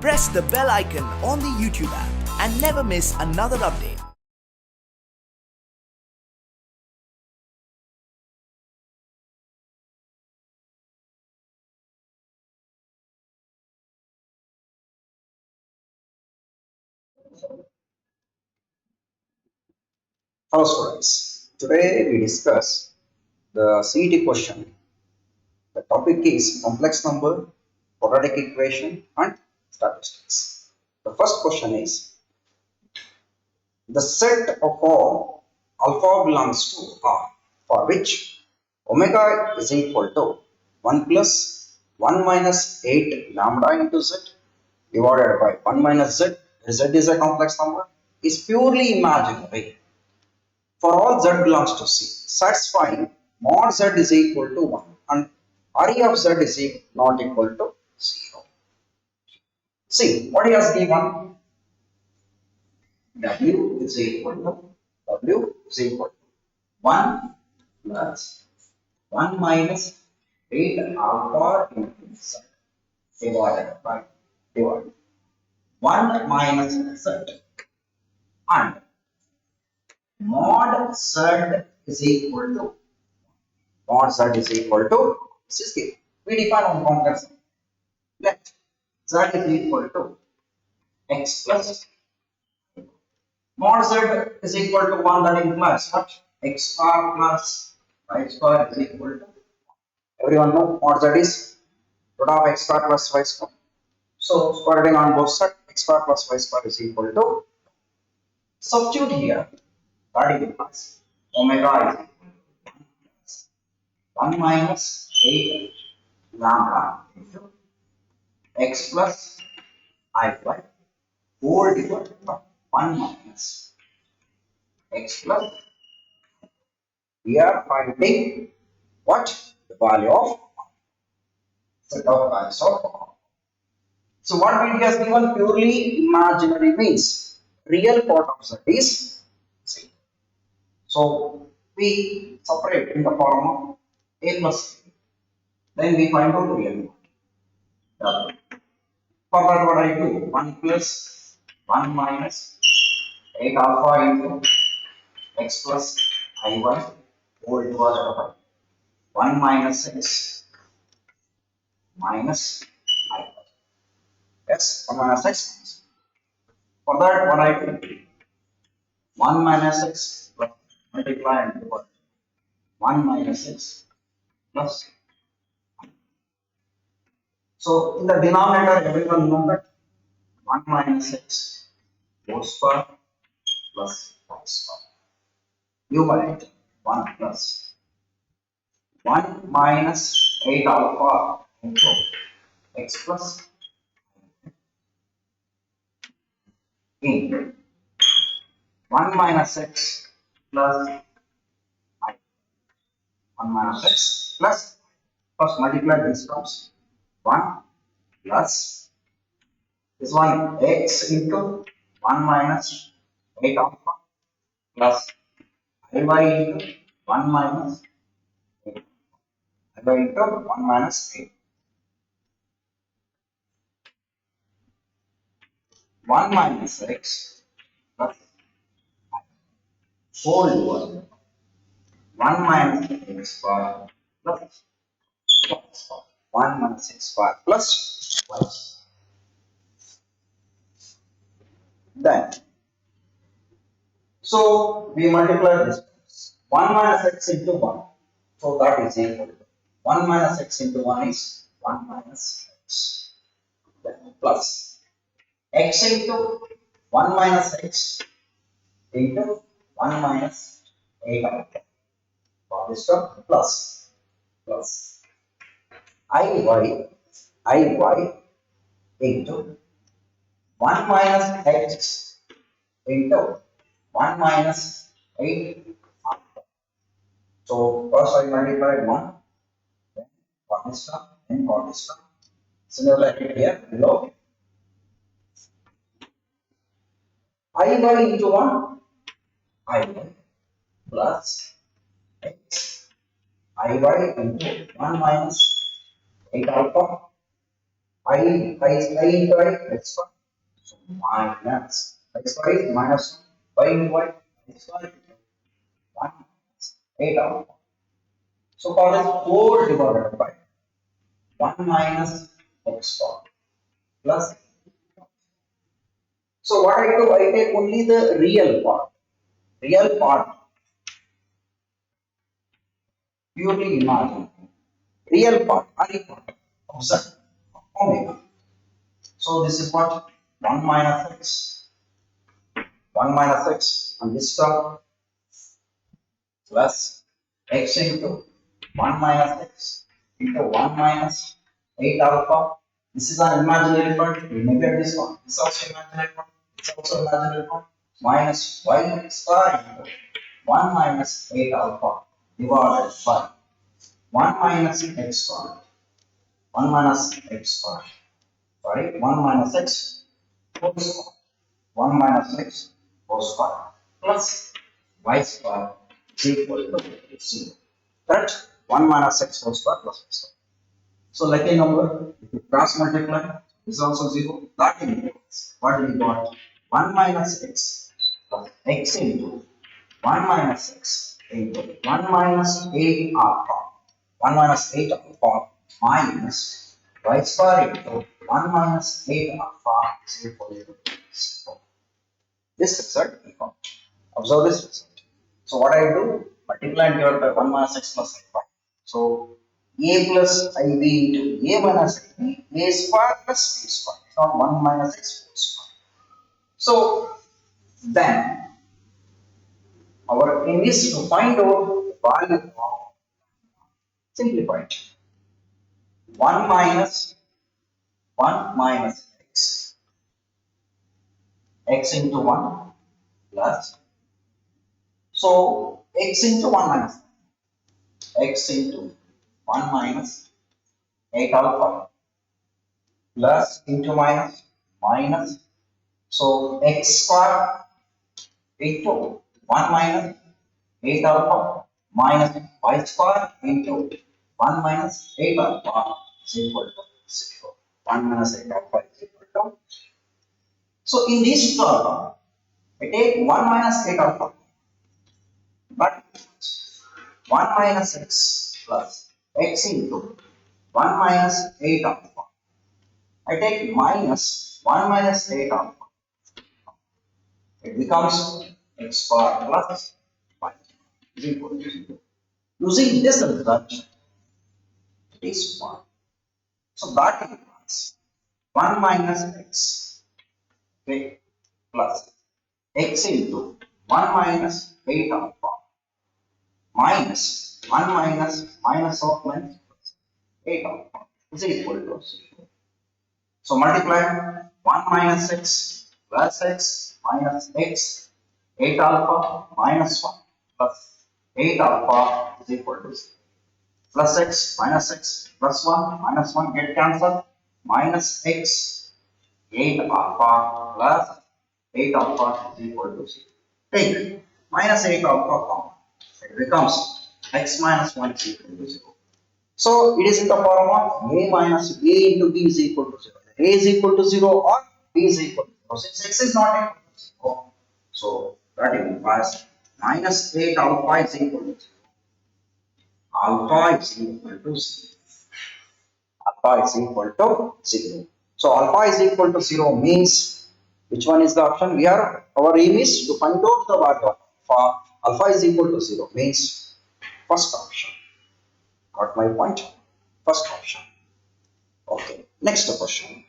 press the bell icon on the YouTube app and never miss another update. Hello students, today we discuss the CET question. The topic is complex number, quadratic equation and statistics. The first question is, the set of all alpha belongs to R for which omega is equal to 1 plus 1 minus 8 lambda into z divided by 1 minus z, z is a complex number, is purely imaginary. For all z belongs to C, satisfying mod z is equal to 1 and RE of z is not equal to 0. See, what he has given, W is equal to 1 plus 1 minus 8 alpha into z divided by 1 minus z and mod z is equal to this is given. We define on complex. Let z is equal to x plus mod z is equal to 1, that implies what? X square plus y square is equal to, everyone know mod z is root of x square plus y square. So squaring on both sides, x square plus y square is equal to, substitute here, that implies omega is equal to 1 minus 8 lambda into x plus I y whole divided by 1 minus x plus, we are finding what? The value of set of values of R. So what we has given purely imaginary means real part of z is C. So we separate in the form of a plus c. Then we find out the real part. For that what I do? 1 plus 1 minus 8 alpha into x plus I1 whole divided by 1 minus x minus I1. Yes, 1 minus x. For that what I do? 1 minus x plus multiply and divide 1 minus x plus. So in the denominator everyone know that 1 minus x whole square plus y square. Numerator 1 plus 1 minus 8 alpha into x plus into 1 minus x plus I. 1 minus x plus, first multiply these terms, 1 plus this one x into 1 minus 8 alpha plus iy into 1 minus 8. Iy into 1 minus 8. 1 minus x plus I whole divided 1 minus x square plus y square. 1 minus x square plus y square. Then, so we multiply this 1 minus x into 1. So that is equal to 1 minus x into 1 is 1 minus x. Then plus x into 1 minus x into 1 minus 8 alpha. For this term plus iy into 1 minus x into 1 minus 8 alpha. So first I multiply 1, then for this term, then for this term. Similarly here below, iy into 1, iy plus x iy into 1 minus 8 alpha I into I, x square. So minus x square is minus 1, y into y, x square is 1 minus 8 alpha. So call it 4 divided by 1 minus x square plus. So what I do, I take only the real part. Real part, purely imaginary. Real part, RE part of z, omega. So this is what 1 minus x, 1 minus x, and this term plus x into 1 minus x into 1 minus 8 alpha. This is an imaginary part. We negate this one. This is also imaginary part. This is also imaginary part. Minus y square into 1 minus 8 alpha divided by 1 minus x square. 1 minus x square. Sorry, 1 minus x whole square. 1 minus x whole square plus y square is equal to 0. Correct? 1 minus x whole square plus y square. So lucky number, if you cross multiply, this is also 0. That indicates what we got 1 minus x plus x into 1 minus x into 1 minus 8 alpha. 1 minus 8 alpha minus y square into 1 minus 8 alpha is equal to 0. This result we got. Observe this result. So what I do? Multiply and divide by 1 minus x plus alpha. So a plus ib into a minus ib, a square plus b square. It's not 1 minus x whole square. So then our aim is to find out the value of simplified 1 minus 1 minus x into 1 plus, so x into 1 minus x into 1 minus 8 alpha plus into minus, so x square into 1 minus 8 alpha minus y square into 1 minus 8 alpha is equal to 0. 1 minus 8 alpha is equal to. So in this term, I take 1 minus 8 alpha, but 1 minus x plus x into 1 minus 8 alpha. I take minus 1 minus 8 alpha. It becomes x square plus y is equal to 0. Using this result, it is 1. So that implies 1 minus x, okay, plus x into 1 minus 8 alpha minus 1 minus of minus 8 alpha is equal to 0. So multiply 1 minus x plus x minus x 8 alpha minus 1 plus 8 alpha is equal to 0. Plus x plus 1 minus 1 get cancelled, minus x 8 alpha plus 8 alpha is equal to 0. Take minus 8 alpha common. It becomes x minus 1 is equal to 0. So it is in the form of a minus a into b is equal to 0. A is equal to 0 or b is equal to 0. Since x is not equal to 0, so that implies minus 8 alpha is equal to 0. Alpha is equal to 0. Alpha is equal to 0. So alpha is equal to 0 means which one is the option? We are, our aim is to find out the value of alpha. Alpha is equal to 0 means first option. Got my point? First option. Okay. Next question.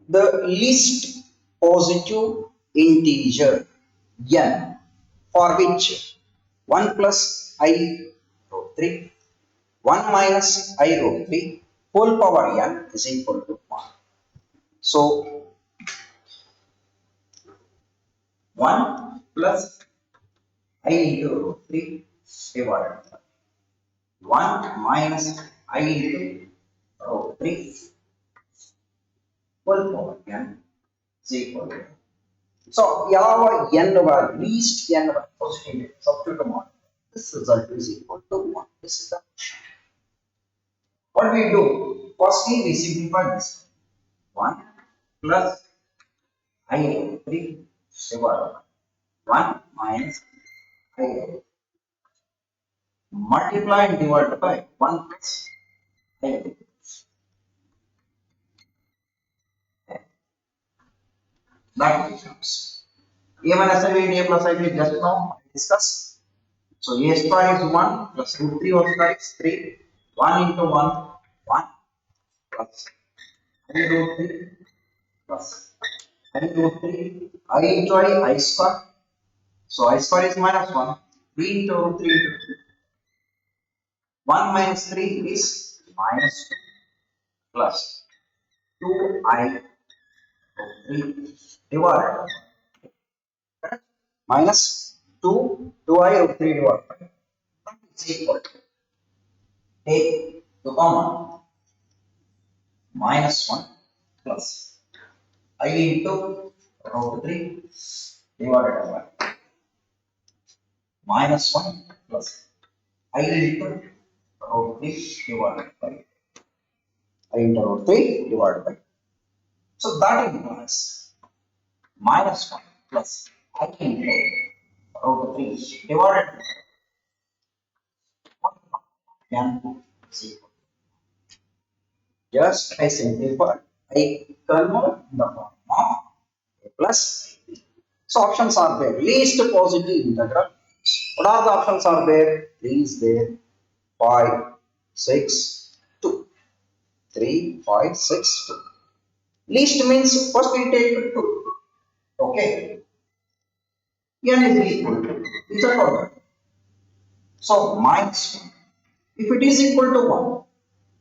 The least positive integer n for which 1 plus I root 3, 1 minus I root 3 whole power n is equal to 1. So 1 plus I into root 3 divided by 1 minus I into root 3 whole power n is equal to. So ಯಾವ n were least n were positive substitute ಮಾಡಿ. This result is equal to 1. This is the what we do. Firstly, we simplify this 1 plus I over 3 divided by 1 minus I over multiply and divide by 1 plus I over that becomes a minus I and a plus I will just now discuss. So a square is 1 plus root 3 whole square is 3. 1 into 1 1 plus I root 3 plus I root 3 I into I square. So I square is minus 1. 3 into root 3 into 3. 1 minus 3 is minus 2 plus 2I root 3 divided by minus 2 2I root 3 divided by that is equal to take the common minus 1 plus I into root 3 divided by minus 1 plus I into root 3 divided by I into root 3 divided by. So that implies minus 1 plus I into root 3 divided by 1 can is equal. Just I simplify, I convert the form of a plus b. So options are there. Least positive integral. What are the options are there? 3 is there. 5, 6, 2. 3, 5, 6, 2. Least means first we take 2. Okay. N is equal to which are order. So minus 1. If it is equal to 1,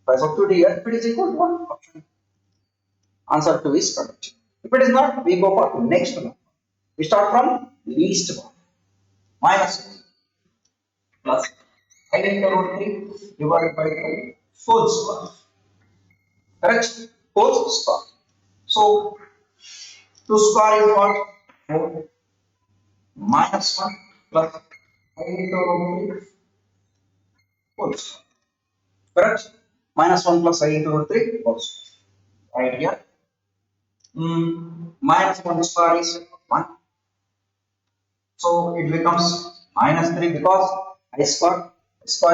by substitute here, if it is equal to 1, option answer 2 is correct. If it is not, we go for next one. We start from least one. Minus 1 plus I into root 3 divided by 2 whole square. Correct? Whole square. So 2 square is what? 4 minus 1 plus I into root 3 whole square. Correct? Minus 1 plus I into root 3 whole square. Right here. Minus 1 square is 1. So it becomes minus 3 because I square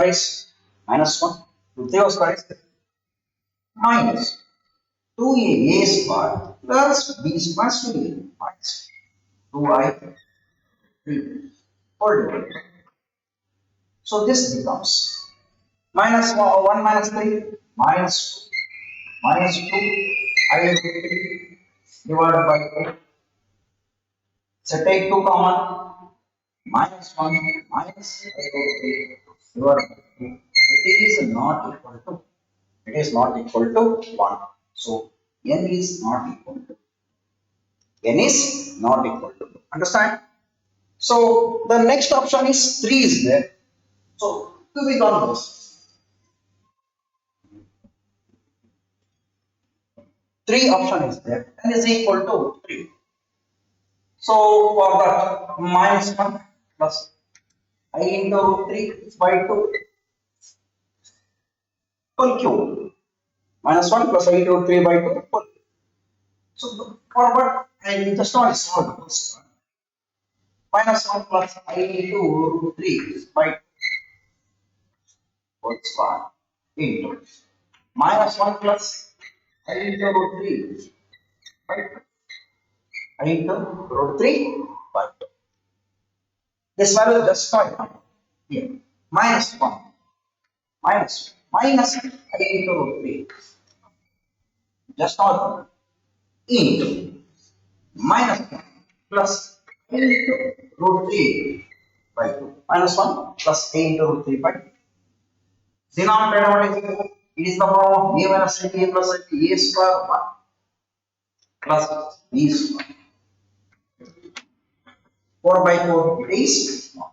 is minus 1. Root 3 square is 3. Minus 2a square plus b square to a minus 2I 3 whole divided. So this becomes minus 1 minus 3 minus 2 minus 2 I 3 divided by 2. So take 2 common minus 1 minus I 3 divided by 2. It is not equal to 1. So n is not equal to understand. So the next option is 3 is there. So to be on this 3 option is there and is equal to 3. So for that minus 1 plus I into 3 by 2 whole cube minus 1 plus I into 3 by 2 whole. So for what I just want to solve this one. Minus 1 plus I into root 3 by whole square into minus 1 plus I into root 3 into root 3 by 2. This value is just find here. Minus 1. Minus I into root 3. Just now into minus 1 plus a into root 3 by 2. Minus 1 plus a into root 3 by 2. Denominator what is it? It is the form of a minus a plus a square 1 plus b square. 4 by 4 it is 1.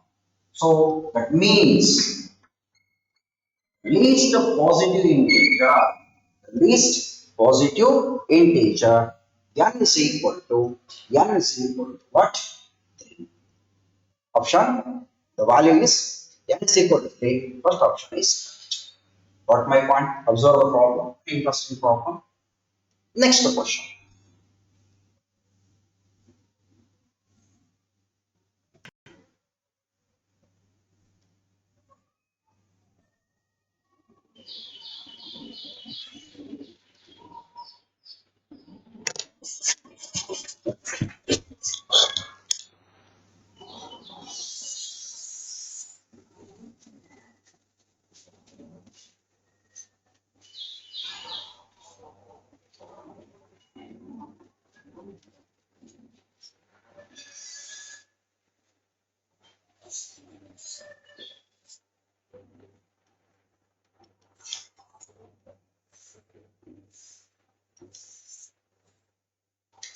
So that means least positive integer, n is equal to what? 3. Option, the value is n is equal to 3. First option is correct. Got my point? Observe the problem. Interesting problem. Next question.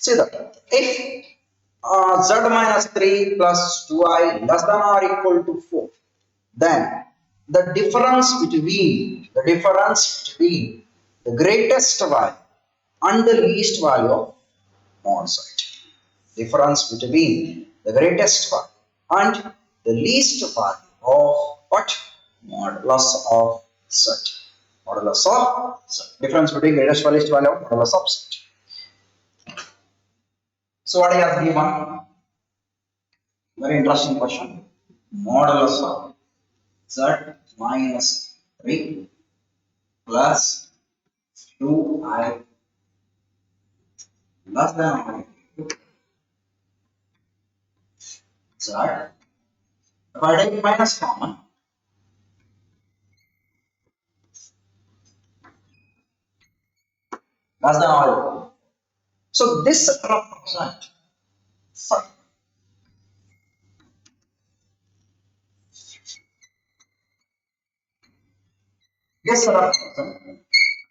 See that if z minus 3 plus 2i less than or equal to 4, then the difference between the greatest value and the least value of mod z. Difference between the greatest value and the least value of what? Modulus of z. Modulus of z. Difference between greatest value, least value of modulus of z. So what I have given? Very interesting question. Modulus of z minus 3 plus 2i less than or equal to z. If I take minus common, less than or equal to. So this represents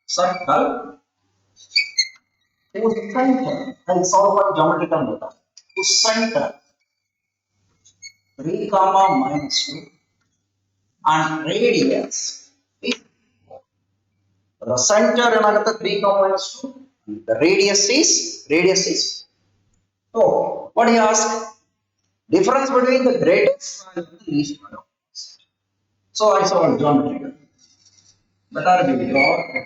circle whose center, and solve for geometrical method, whose center 3 comma minus 2 and radius is 4. The center another 3 comma minus 2, the radius is. So what he asked? Difference between the greatest value and the least value. So I solve geometrical. Better we draw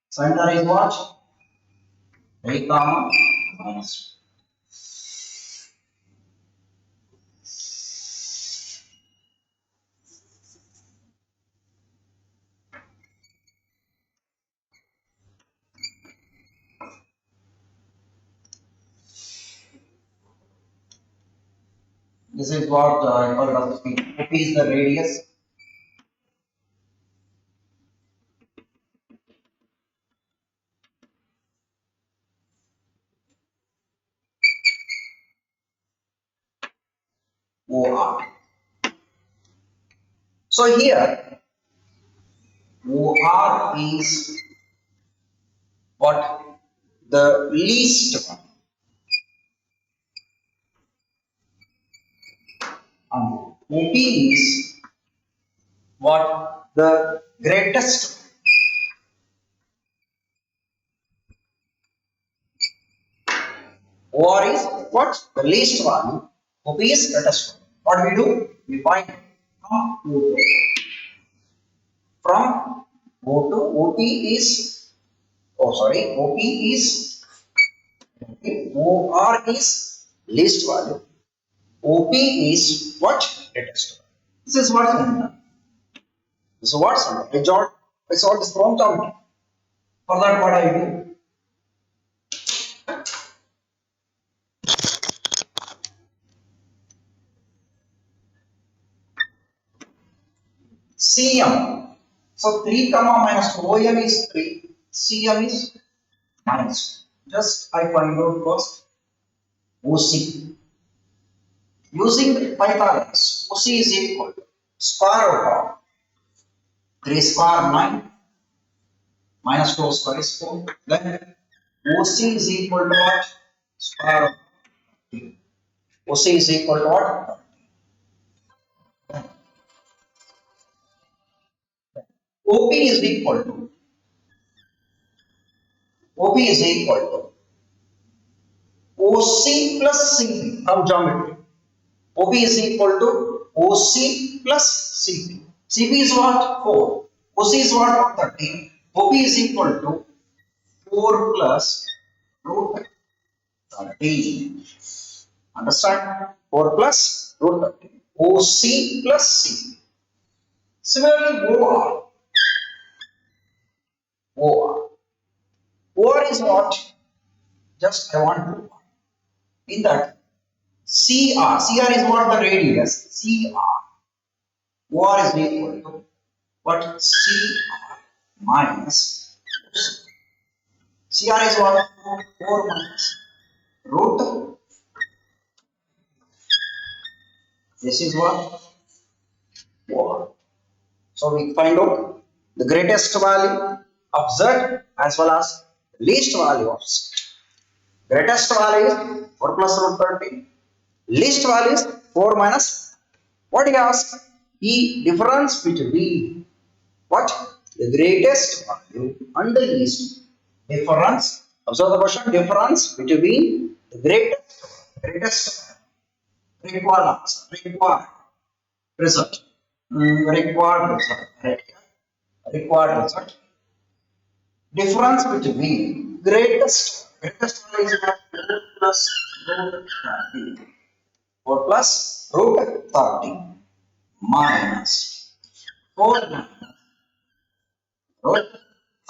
center is what? 3 comma minus 2. This is what I call it as OP is the radius. OR. So here OR is what? The least one. And OP is what? The greatest. OR is what? The least value. OP is greatest. What we do? We find from O to from O to OP is OP is OR is least value. OP is what? Greatest value. This is what's in there. This is what's in there. I solved this from geometry. For that, what I do? CM. So 3 comma minus OM is 3, CM is minus. Just I find out first OC. Using Pythagoras, OC is equal to square root of 3 square 9 minus 2 square is 4. Then OC is equal to what? Square root of 3. OC is equal to what? OP is equal to OP is equal to OC plus CP from geometry. OP is equal to OC plus CP. CP is what? 4. OC is what? 13. OP is equal to 4 plus root 13. Understand? 4 plus root 13. OC plus CP. Similarly, OR is what? Just I want to in that CR is what the radius. OR is equal to what? CR minus CR is what? 4 minus root. This is what? OR. So we find out the greatest value of Z as well as least value of Z. Greatest value is 4 plus root 30. Least value is 4 minus. What he asks? The difference between what? The greatest value and the least. Difference. Observe the question. Difference between the greatest required answer, required result. Required result. Right here. Required result. Difference between greatest value is what? 4 plus root 30. 4 plus root 30 minus 4 minus root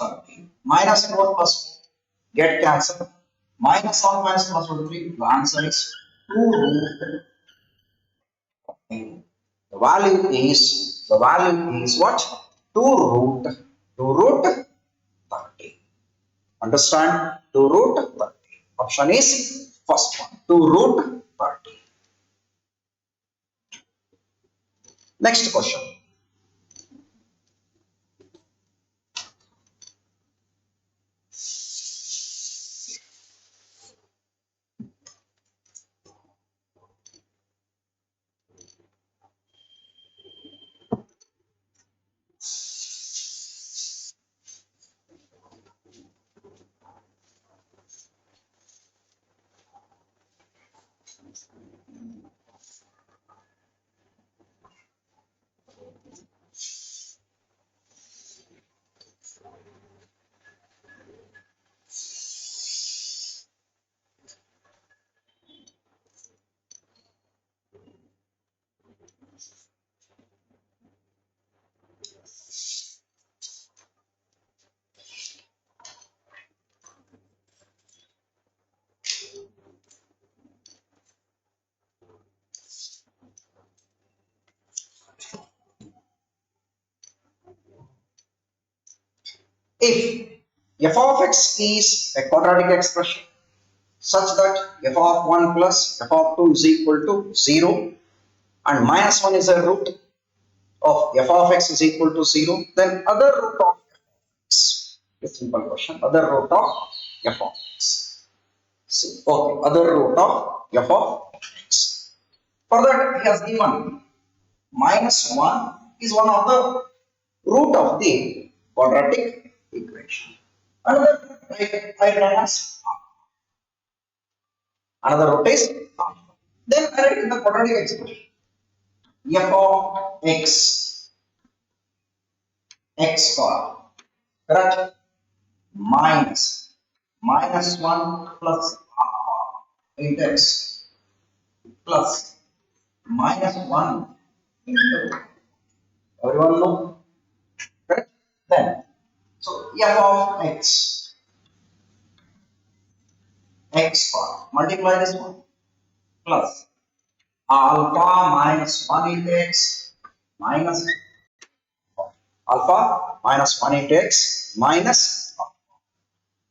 30 minus 4 plus 4 get cancelled. Minus 1 minus plus root 3. The answer is 2 root 30. The value is what? 2 root 30. Understand? 2 root 30. Option is first one. 2 root 30. Next question. If f of x is a quadratic expression such that f of 1 plus f of 2 is equal to 0 and minus 1 is a root of f of x is equal to 0, then other root of x. A simple question. Other root of f of x. See, okay, other root of f of x. For that, he has given minus 1 is one of the root of the quadratic equation. Another I write as another root is alpha. Then I write in the quadratic expression f of x bar, correct, minus 1 plus alpha into x plus minus 1 into everyone know, correct. Then so f of x bar, multiply this one plus alpha minus 1 into x minus alpha minus 1 into x minus alpha.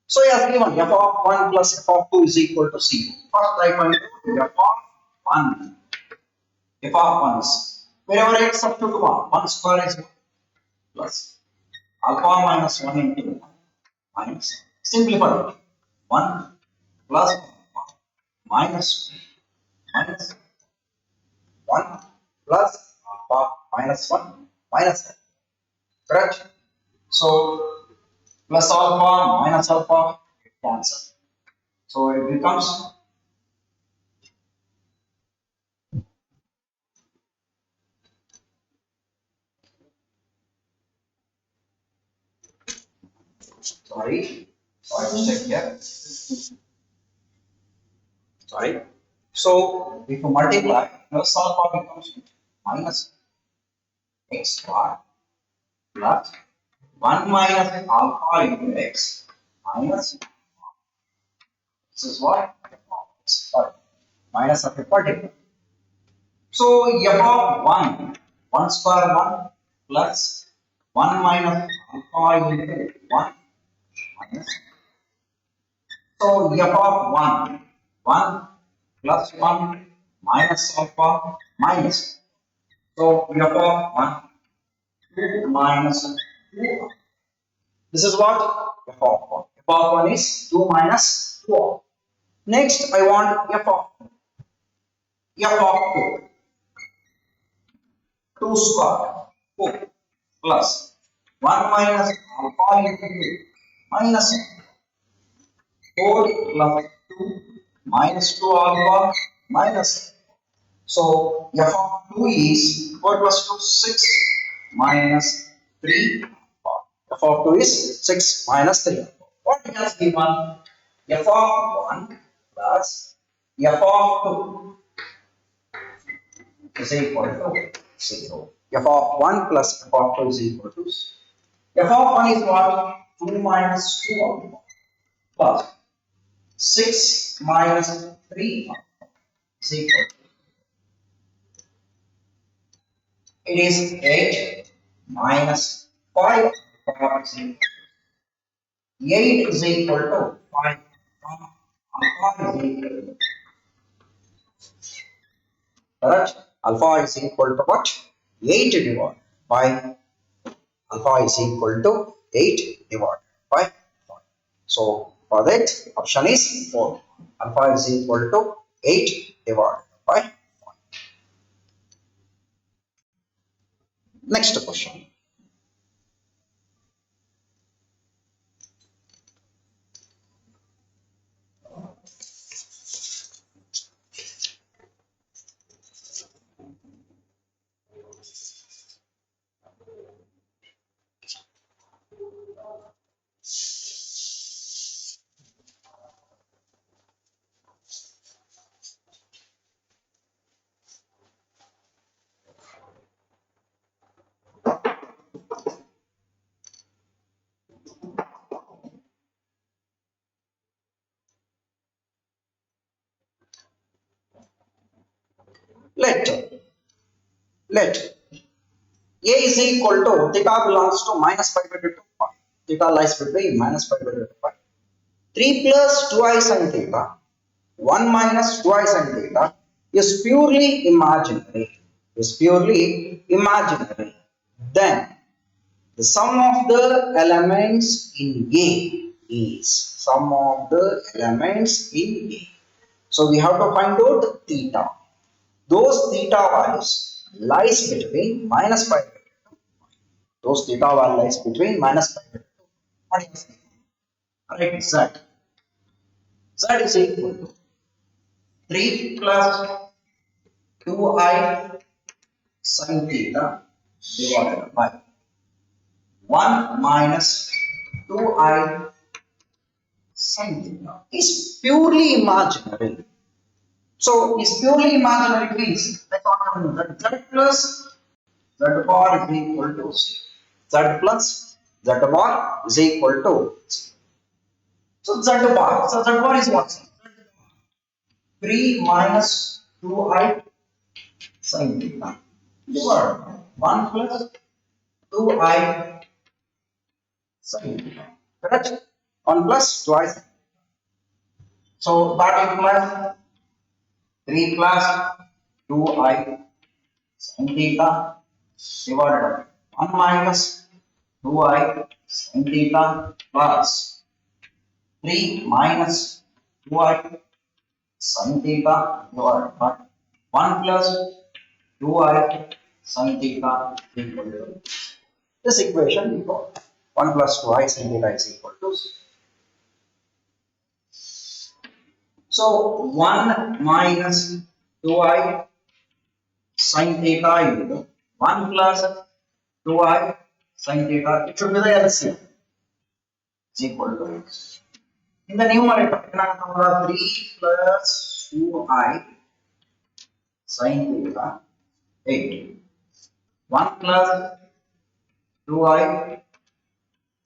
So he has given f of 1 plus f of 2 is equal to 0. First I find f of 1. F of 1 is wherever x up to 1 square is 1 plus alpha minus 1 into 1 minus simplify 1 plus alpha minus 1 plus alpha minus 1 minus 1. Correct? So plus alpha minus alpha it cancels. So it becomes sorry mistake here. Sorry. So if you multiply plus alpha becomes minus x bar plus 1 minus alpha into x minus this is what sorry minus of a particular. So f of 1 square 1 plus 1 minus alpha into 1 minus. So f of 1 plus 1 minus alpha minus. So f of 1 2 minus 2. This is what f of 1. F of 1 is 2 minus 2. Next I want f of 2. 2 square 4 plus 1 minus alpha into 2 minus 4 plus 2 minus 2 alpha minus. So f of 2 is 4 plus 2 6 minus 3 alpha. F of 2 is 6 minus 3 alpha. What he has given f of 1 plus f of 2 is equal to 0. F of 1 plus f of 2 is equal to 0. F of 1 is what? 2 minus 2 alpha plus 6 minus 3 alpha is equal to. It is 8 minus 5 alpha is equal to 8 is equal to 5 alpha is equal to correct? Alpha is equal to what? 8 divided by alpha is equal to 8 divided by 5. So for that option is 4. Alpha is equal to 8 divided by 5. Next question. Let A is equal to theta belongs to minus pi by 2 pi. Theta lies between minus pi by 2 pi. 3 plus 2i sin theta 1 minus 2i sin theta is purely imaginary. Then the sum of the elements in A is sum of the elements in A. So we have to find out theta. Those theta values lies between minus pi by 2. Those theta value lies between minus pi by 2. What is it? Right, Z. Z is equal to 3 plus 2i sin theta divided by 1 minus 2i sin theta is purely imaginary. So is purely imaginary means that z plus z bar is equal to z plus Z bar is equal to, so Z bar. So Z bar is what? 3 minus 2i sin theta divided by 1 plus 2i sin theta. Correct? 1 plus twice. So that implies 3 plus 2i sin theta divided by 1 minus 2i sin theta plus 3 minus 2i sin theta divided by 1 plus 2i sin theta equal to this equation we got 1 plus 2i sin theta is equal to 0. So 1 minus 2i sin theta into 1 plus 2i sin theta, it should be the LCM, is equal to, in the numerator 3 plus 2i sin theta 8, 1 plus 2i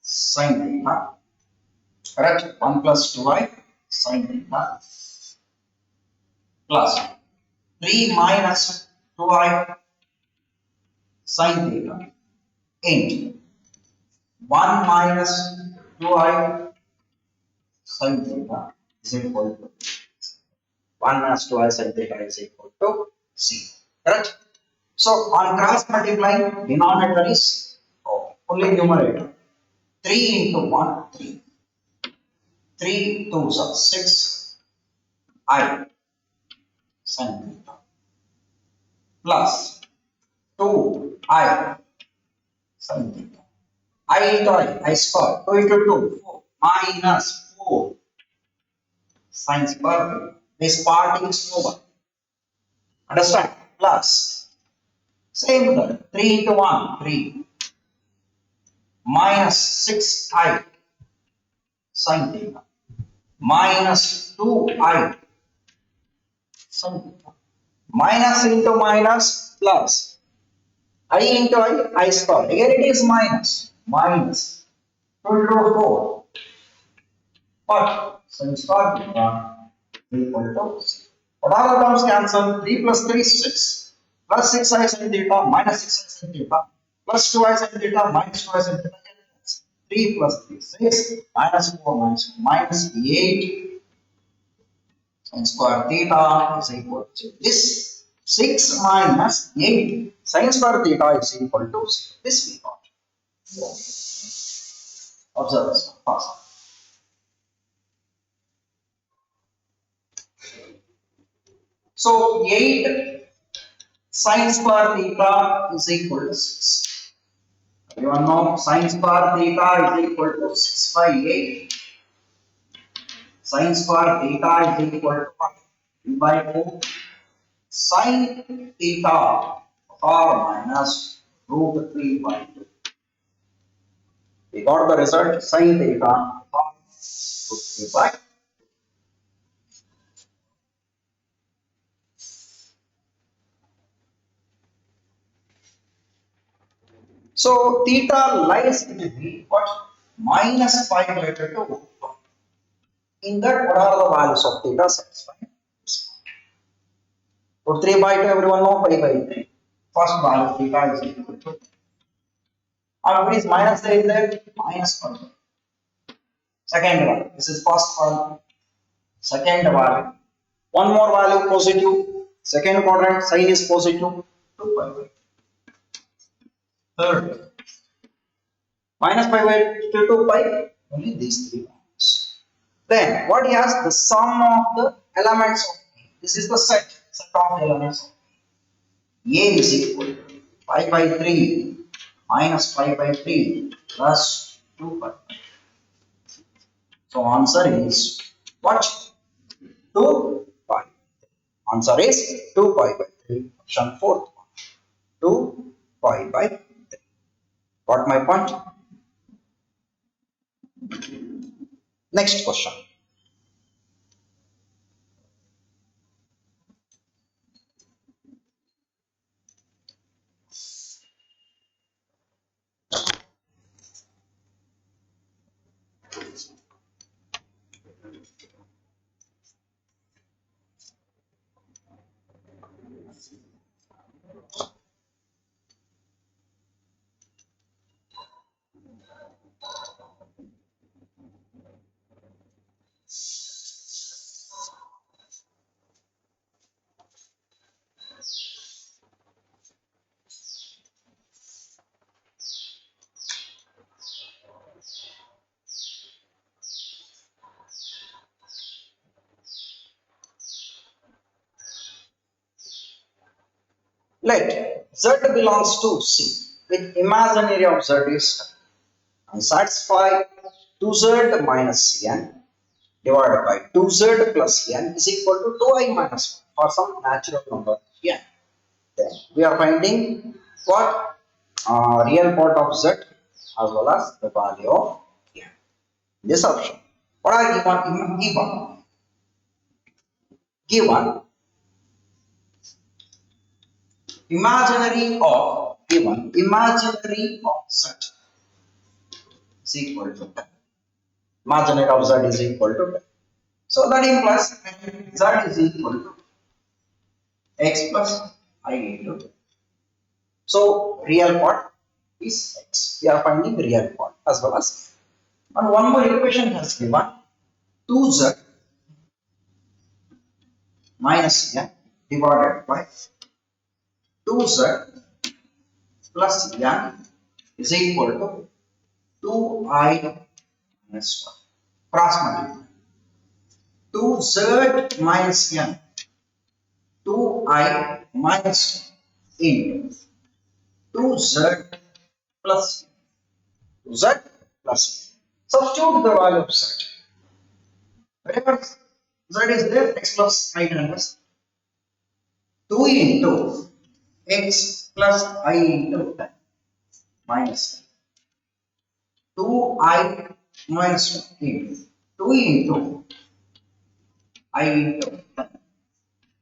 sin theta, correct? 1 plus 2i sin theta plus 3 minus 2i sin theta into 1 minus 2i sin theta is equal to 1 minus 2i sin theta is equal to c. Correct? So on cross multiplying, denominator is only numerator. 3 into 1, 3. 3 2s are 6 I sin theta plus 2 I sin theta. I into I square 2 into 2 4 minus 4 sin square theta. This part is over. Understand? Plus same thing 3 into 1 3 minus 6i sin theta minus 2i sin theta. Minus into minus plus I into I square. Here it is minus. Minus 2 into 4. But sin square theta equal to 6. What are the terms cancel? 3 plus 3 is 6. Plus 6i sin theta minus 6i sin theta plus 2i sin theta minus 2i sin theta. 3 plus 3 6 minus 4 minus 4 minus 8 sin square theta is equal to this 6 minus 8 sin square theta is equal to 0. This we got. Observe this one fast. So 8 sin square theta is equal to 6. Everyone know sin square theta is equal to 6 by 8. Sin square theta is equal to 2 by 4. Sin theta or minus root 3 by 2. We got the result sin theta or root 3 by 2. So theta lies between what? Minus pi by 2 to root 1. In that, what are the values of theta satisfying? Root 3 by 2, everyone know pi by 3. First value theta is equal to. If it is minus, there is there minus pi. Second value, this is first value. Second value. One more value positive. Second quadrant sign is positive. 2 pi by 2. Third. Minus pi by 2 pi. Only these three values. Then what he has? The sum of the elements of A. This is the set of elements of A is equal to pi by 3 minus pi by 3 plus 2 pi. So answer is what? 2 pi. Answer is 2 pi by 3. Option 4. 2 pi by 3. Got my point? Next question. Let Z belongs to C with imaginary of Z is 10. And satisfy 2Z minus Cn divided by 2Z plus n is equal to 2i minus 1 for some natural number n. Then we are finding what real part of Z as well as the value of n. This option. What are given imaginary of Z is equal to 10. Imaginary of Z is equal to 10. So that implies Z is equal to x plus I into 10. So real part is x. We are finding the real part as well as. And one more equation has given 2z minus n divided by 2z plus n is equal to 2i minus 1. Cross multiply. 2z minus n 2i minus 1 into 2z plus 2z plus 1. Substitute the value of z. Wherever z is there, x plus I times 2 into x plus I into 10 minus 2i minus 1 into 2 into I into 10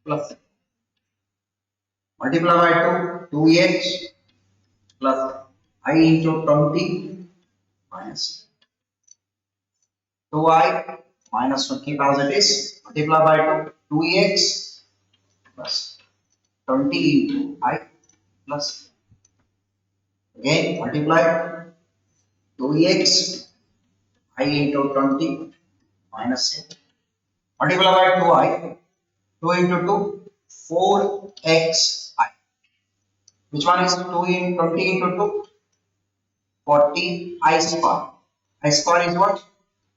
plus multiply by 2 2x plus I into 20 minus 2i minus 1 keep as it is multiply by 2 2x plus 20 into I plus again multiply 2x I into 20 minus 8 multiply by 2i 2 into 2 4xi which one is 2 in 20 into 2 40 I square. I square is what?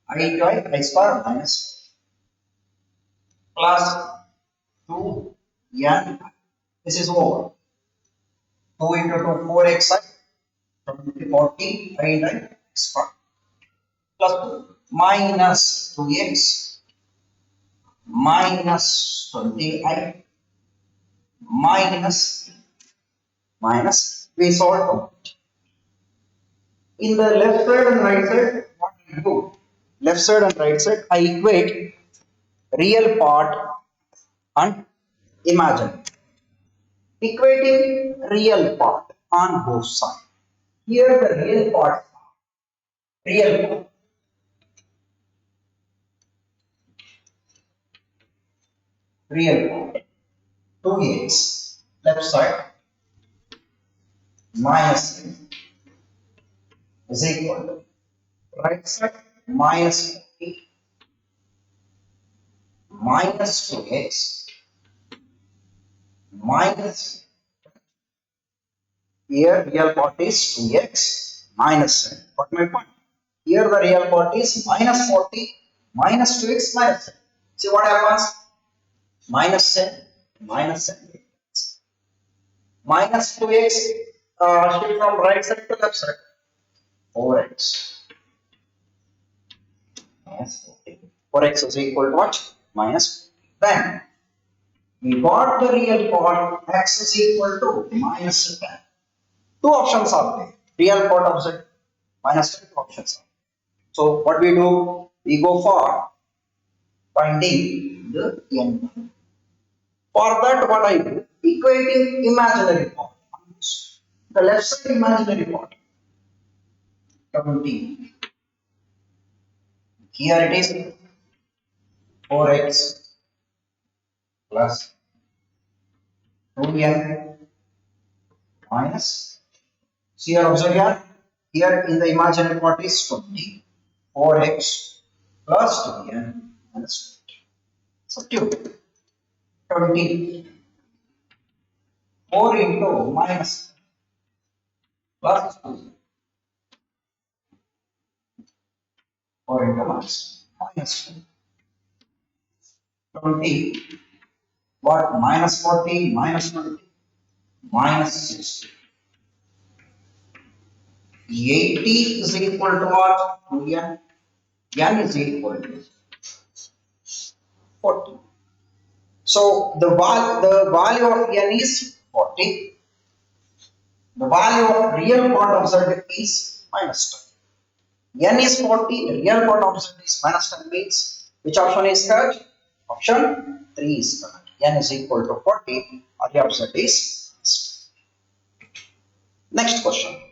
I into I square minus plus 2 n. This is over. 2 into 2 4xi 40 I into I square plus 2 minus 2x minus 20i minus we solve it. In the left side and right side, what do you do? Left side and right side, I equate real part and imaginary. Equating real part on both sides. Here the real part, real part. Real part 2x left side minus is equal to right side minus 50 minus 2x minus here real part is 2x minus 7. What my point? Here the real part is minus 40 minus 2x minus 7. See what happens? Minus 10 minus 7 minus 2x shift from right side to left side 4x minus 40. 4x is equal to what? Minus 40. Then we got the real part x is equal to minus 10. Two options are there. Real part of z minus 10 options. So what we do? We go for finding the n. For that what I do? Equating imaginary part. The left side imaginary part 20. Here it is 4x plus 2n minus. See here observe here in the imaginary part is 20 4x plus 2n minus 20. Substitute 20 4 into minus plus 2 4 into minus 20 what minus 40 minus 20 minus 60 80 is equal to what? N. N is equal to 40. So the value of N is 40. The value of real part of Z is minus 10. N is 40, real part of Z is minus 10 means which option is correct? Option 3 is correct. N is equal to 40, area of Z is minus 10. Next question.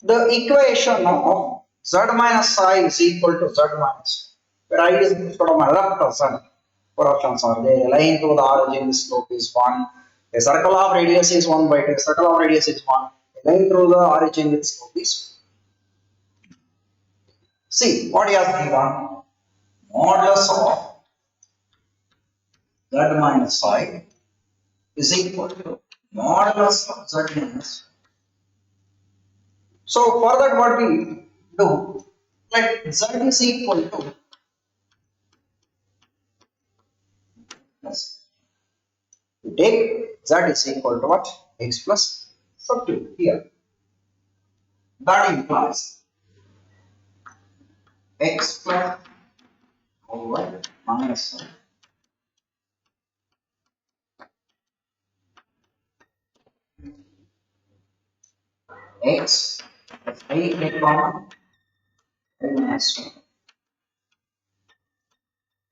The equation of z minus I is equal to z minus, where I is sort of a represent. Four options are there. A line through the origin, the slope is 1. A circle of radius is 1 by 2. A circle of radius is 1. A line through the origin with slope is 1. See, what he has given? Modulus of z minus I is equal to modulus of z minus. So for that what we do, let z is equal to yes. We take z is equal to what? X plus substitute here. That implies x plus over minus x plus I take common minus 1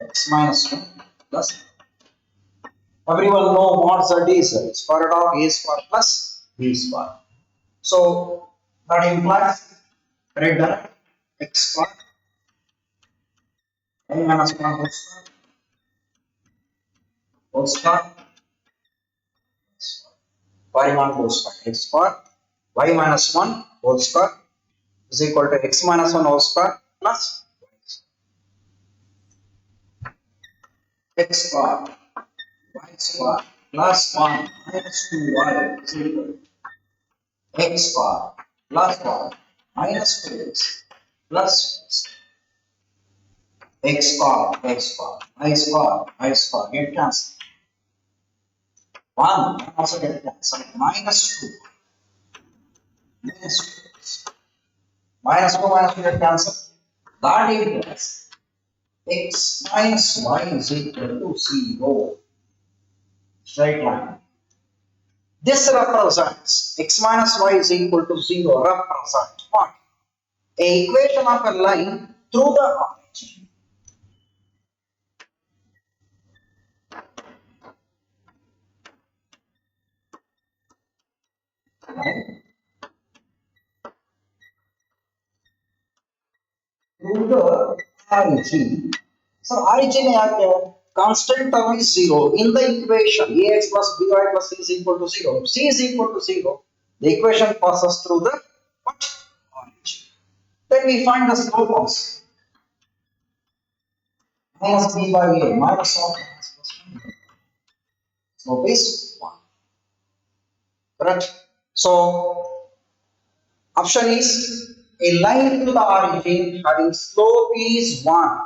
x minus 1 plus everyone know what z is square root of a square plus b square. So that implies write that x square a minus 1 whole square y 1 whole square x square y minus 1 whole square is equal to x minus 1 whole square plus x square y square plus 1 minus 2y is equal to x square plus 1 minus 2x plus x square y square y square get cancelled. 1 also get cancelled. Minus 2 minus 2 minus 2 minus 2 get cancelled. That equals x minus y is equal to 0. Straight line. This represents x minus y is equal to 0 represent what? A equation of a line through the origin. Through the origin. So origin constant term is 0 in the equation ax plus by plus c is equal to 0. If c is equal to 0, the equation passes through the what? Origin. Then we find the slope also. Minus b by a minus 1 minus plus 1. Slope is 1. Correct? So option is a line to the origin having slope is 1.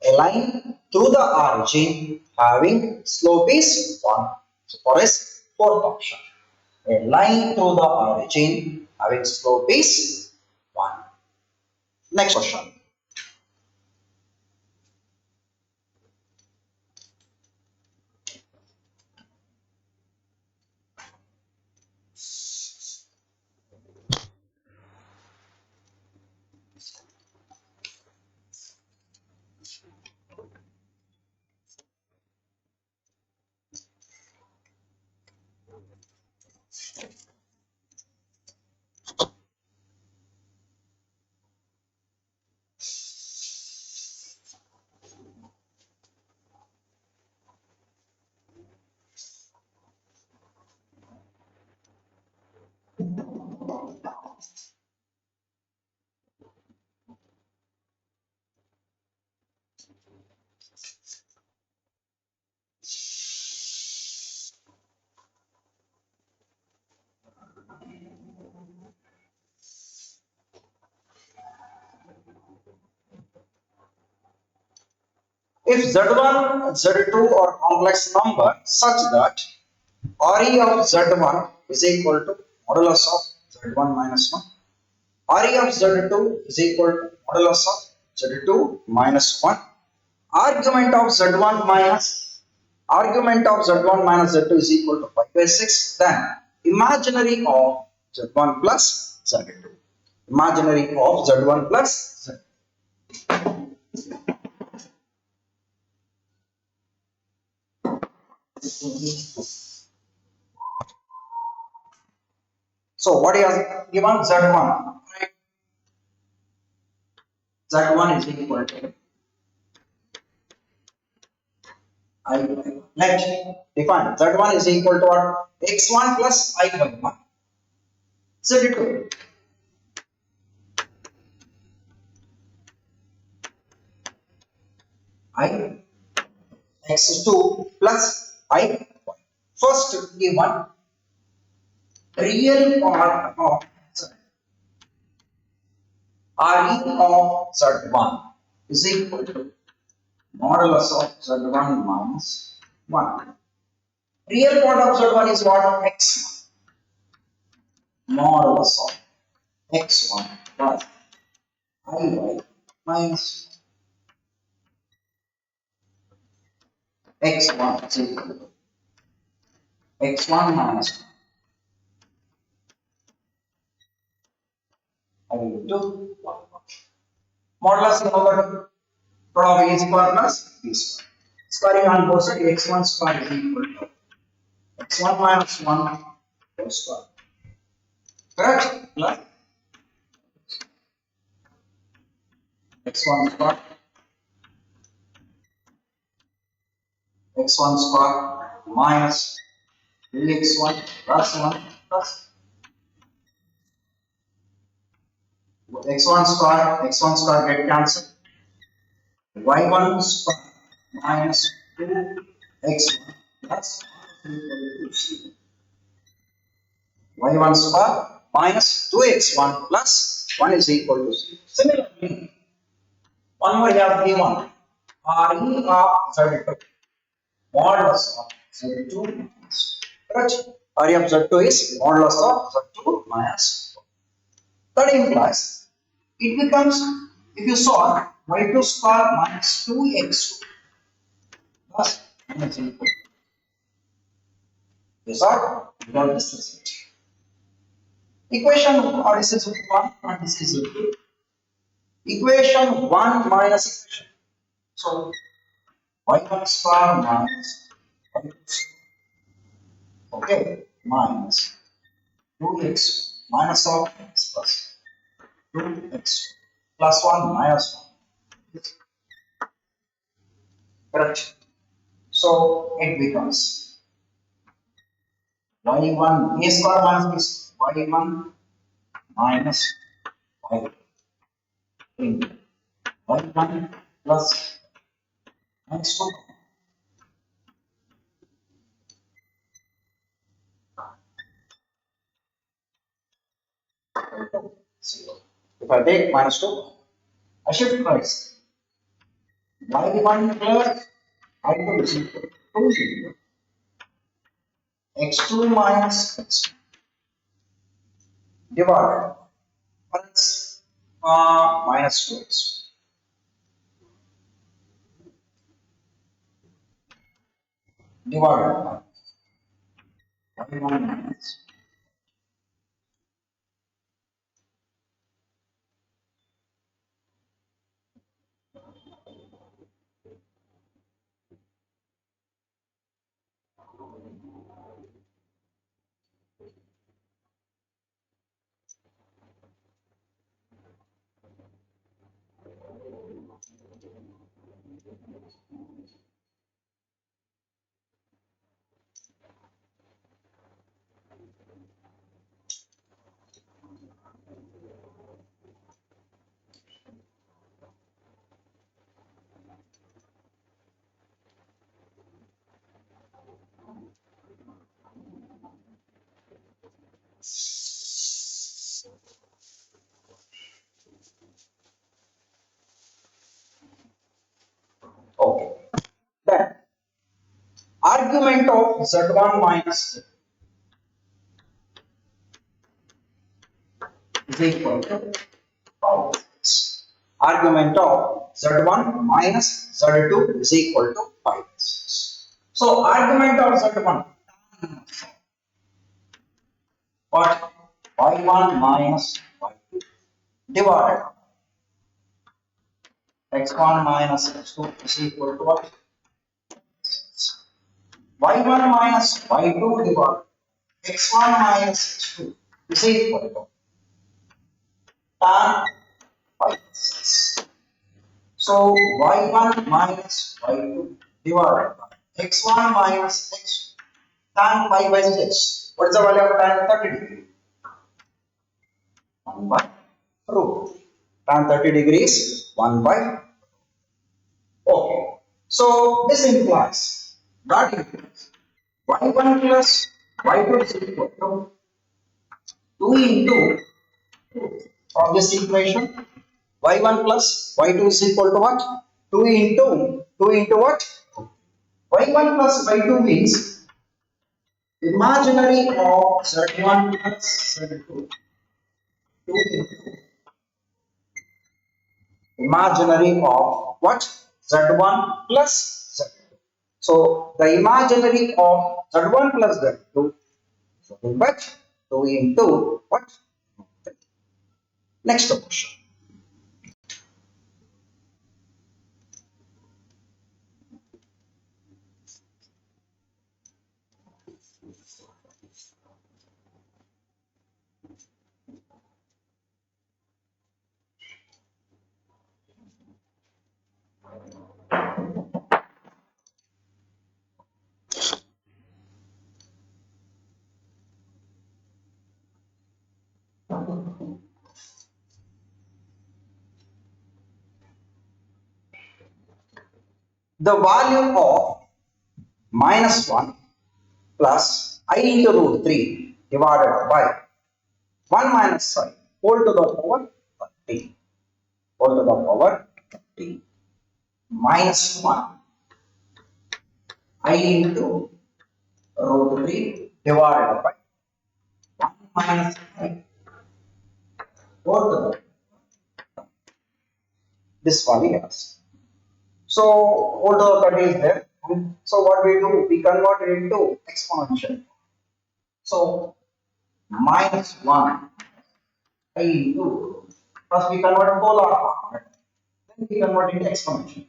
A line through the origin having slope is 1. So for us, fourth option. A line through the origin having slope is 1. Next question. If Z1, Z2 are complex number such that RE of Z1 is equal to modulus of Z1 minus 1, RE of Z2 is equal to modulus of Z2 minus 1, argument of Z1 minus Z2 is equal to 5 by 6, then imaginary of Z1 plus Z2. Imaginary of Z1 plus Z2. So what he has given Z1, right? Z1 is equal to I. Let's define Z1 is equal to what? X1 plus I by 1. Z2 I x2 plus I. First given real part of RE of Z1 is equal to modulus of Z1 minus 1. Real part of Z1 is what? X1. Modulus of X1 plus IY minus X1 is equal to X1 minus 1. I will do 1. Modulus is over of A square plus B square. Squaring on both sides, X1 square is equal to X1 minus 1 whole square. Correct? Plus X1 square, X1 square minus 3x1 plus 1 plus X1 square get cancelled. Y1 square minus 2x1 plus 1 y1 square minus 2x1 plus 1 is equal to 0. Similarly, one more you have given RE of Z2 modulus of Z2 minus. Correct? RE of Z2 is modulus of Z2 minus 1. That implies it becomes, if you solve y2 square minus 2x2 plus 1 is equal to. You solve without this result. Equation, or this is 1 and this is 2. Equation 1 minus equation. So y1 square minus y2 okay minus 2x minus of x plus 2x plus 1 minus 1. Correct. So it becomes y1 a square minus b y1 minus y2 into y1 plus x2. If I take minus 2, I shift price. Y1 plus I2 is equal to 2 x2 minus x2 divided plus minus 2x divided by y1 minus. Okay. argument of z1 minus is equal to 5. Argument of z1 minus z2 is equal to 5. So argument of z1, what, y1 minus y2 divided x1 minus x2 is equal to what? y1 minus y2 divided x1 minus x2 is equal to tan phi. So y1 minus y2 divided by x1 minus x2 tan pi by 6. What is the value of tan 30 degree? 1 by root. Tan 30 degrees 1 by. Okay. So this implies that implies y1 plus y2 is equal to 2 into from this equation y1 plus y2 is equal to what? 2 into what? y1 plus y2 means imaginary of z1 plus z2. 2 into imaginary of what? z1 plus z2. So the imaginary of z1 plus z2 is nothing but 2 into what? Next question. The value of minus 1 plus I into root 3 divided by 1 minus I whole to the power 30 whole to the power 30 minus 1 I into root 3 divided by 1 minus I whole to the this value is. So whole to the 30 is there. So what we do? We convert it into exponential. So minus 1 I into first we convert polar form, then we convert into exponential.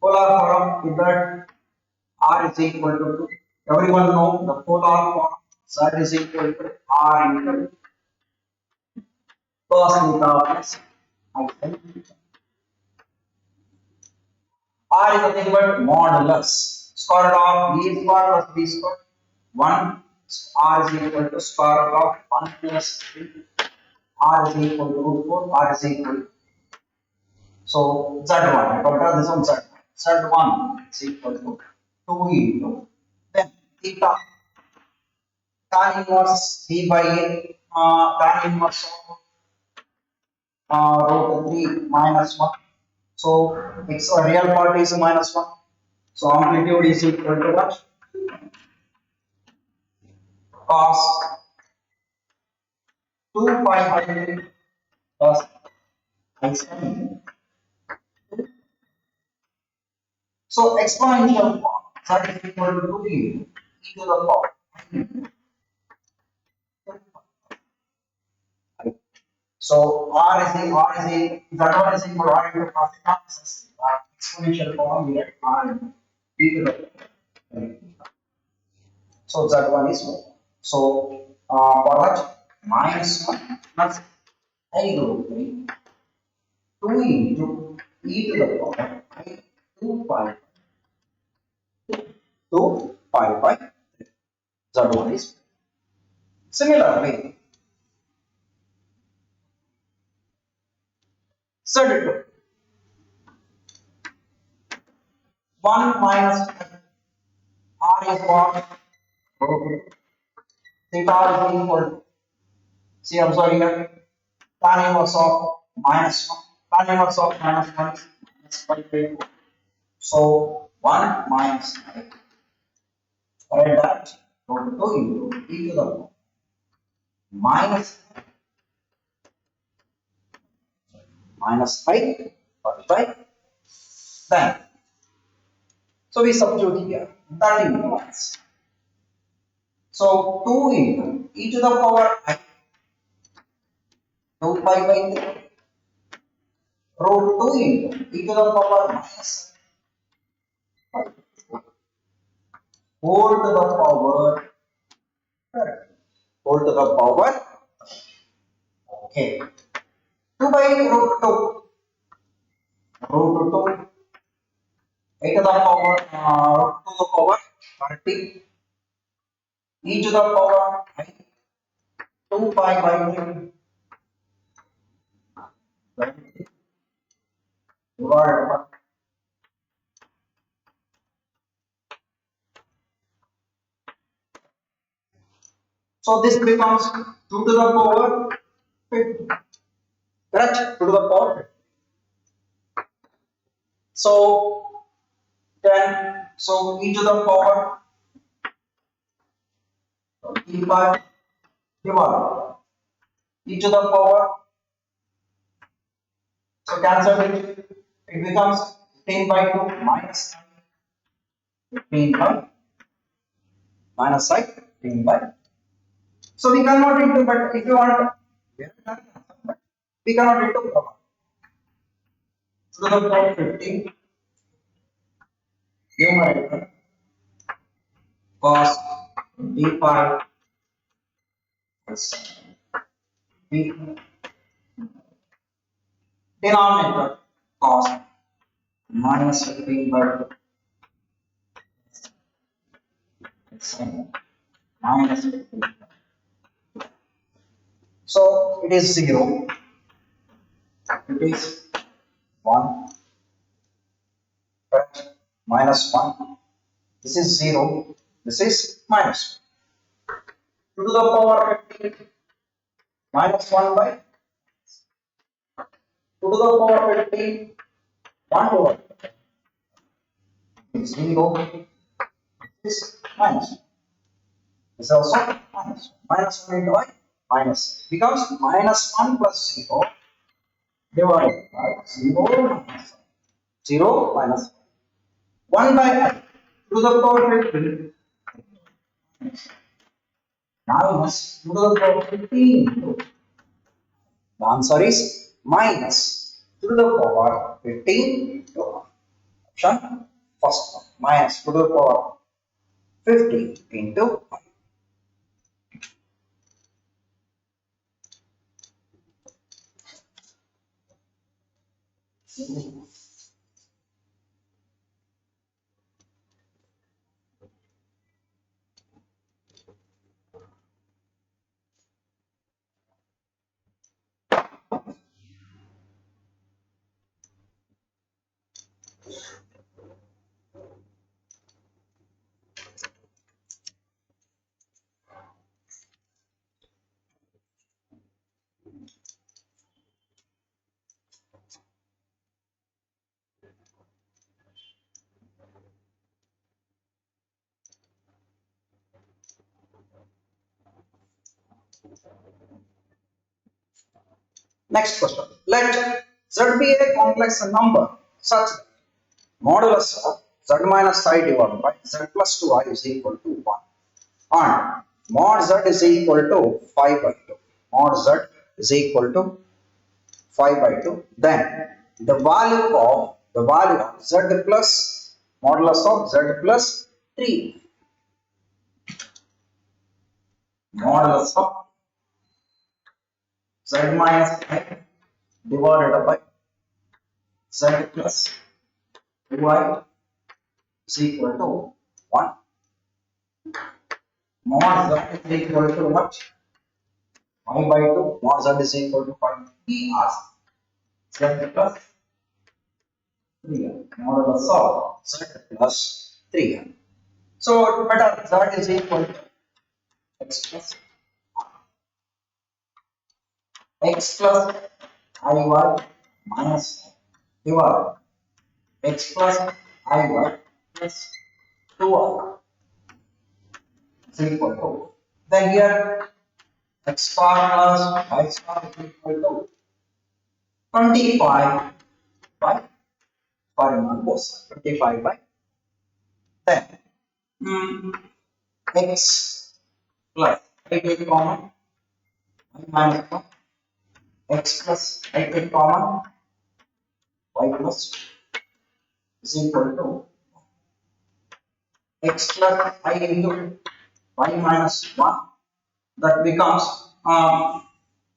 Polar form is that r is equal to 2. Everyone know the polar form z is equal to r into cos theta plus I sin theta. R is nothing but modulus square root of b square plus b square 1. R is equal to square root of 1 plus 3. R is equal to root 4. R is equal to, so z1, consider this one z1. Z1 is equal to 2 into then theta tan inverse b by a tan inverse of root 3 minus 1. So x real part is minus 1. So amplitude is equal to what? Cos 2 pi by 3 plus I sin. So exponential form z is equal to 2 into e to the power. So r is z1 is equal to r into cos theta exponential form we get r into e to the power. So z1 is 1. So for what? Minus 1 plus I root 3 2 into e to the power I 2 pi 2 pi by z1 is. Similarly, z2 1 minus r is what? Theta is equal to, see observe here, tan inverse of minus 1, tan inverse of minus 1 is minus pi by 4. So 1 minus I write that root 2 into e to the power minus minus 5 45 then so we substitute here that implies so 2 into e to the power I 2 pi by 3 root 2 into e to the power minus 5 whole to the power whole to the power okay 2 by root 2 root 2 e to the power root to the power 30 e to the power I 2 pi by 3 divided by so this becomes 2 to the power 50 correct 2 to the power 50. So then so e to the power 35 divided e to the power so cancel it becomes 10 by 2 minus 15 by minus 5 15 by so we convert into but if you want we cannot into to the power 15 numerator cos d5 plus d denominator cos minus 15 by 2 minus 15. So it is 0, it is 1, correct? Minus 1. This is 0, this is minus 2 to the power 15 minus 1 by 2 to the power 15 1 over 0 this is minus this is also minus 1 into I minus becomes minus 1 plus 0 divided by 0 minus 0 minus 1 by I to the power 15 minus 2 to the power 15 the answer is minus 2 to the power 15 to option first one minus 2 to the power 50 into 1. Next question. Let Z be a complex number such that modulus of Z minus I divided by Z plus 2I is equal to 1 and mod Z is equal to 5 by 2. Mod Z is equal to 5 by 2. Then the value of Z plus modulus of Z plus 3 modulus of Z minus I divided by Z plus 2I is equal to 1. Mod Z is equal to what? 5 by 2. Mod Z is equal to 5. He asks Z plus 3. Modulus of Z plus 3. So better Z is equal to x plus iy minus divided x plus iy plus 2y is equal to, then here x square plus y square is equal to 25 by square root of both sides, 25 by 10. X plus I take common, y minus 1, x plus I take common, y plus is equal to x plus I into y minus 1, that becomes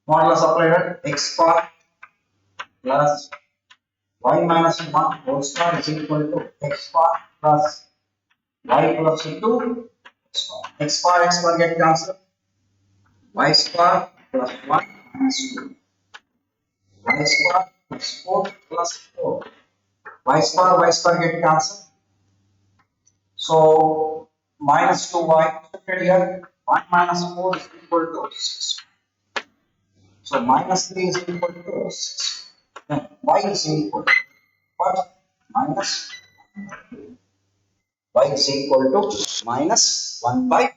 modulus applied at x square plus y minus 1 whole square is equal to x square plus y plus 2 x square get cancelled, y square plus 1 minus 2 y square plus 4 plus 4 y square get cancelled. So minus 2y here 1 minus 4 is equal to 6. So minus 3 is equal to 6. Then y is equal to what? Minus y is equal to minus 1 by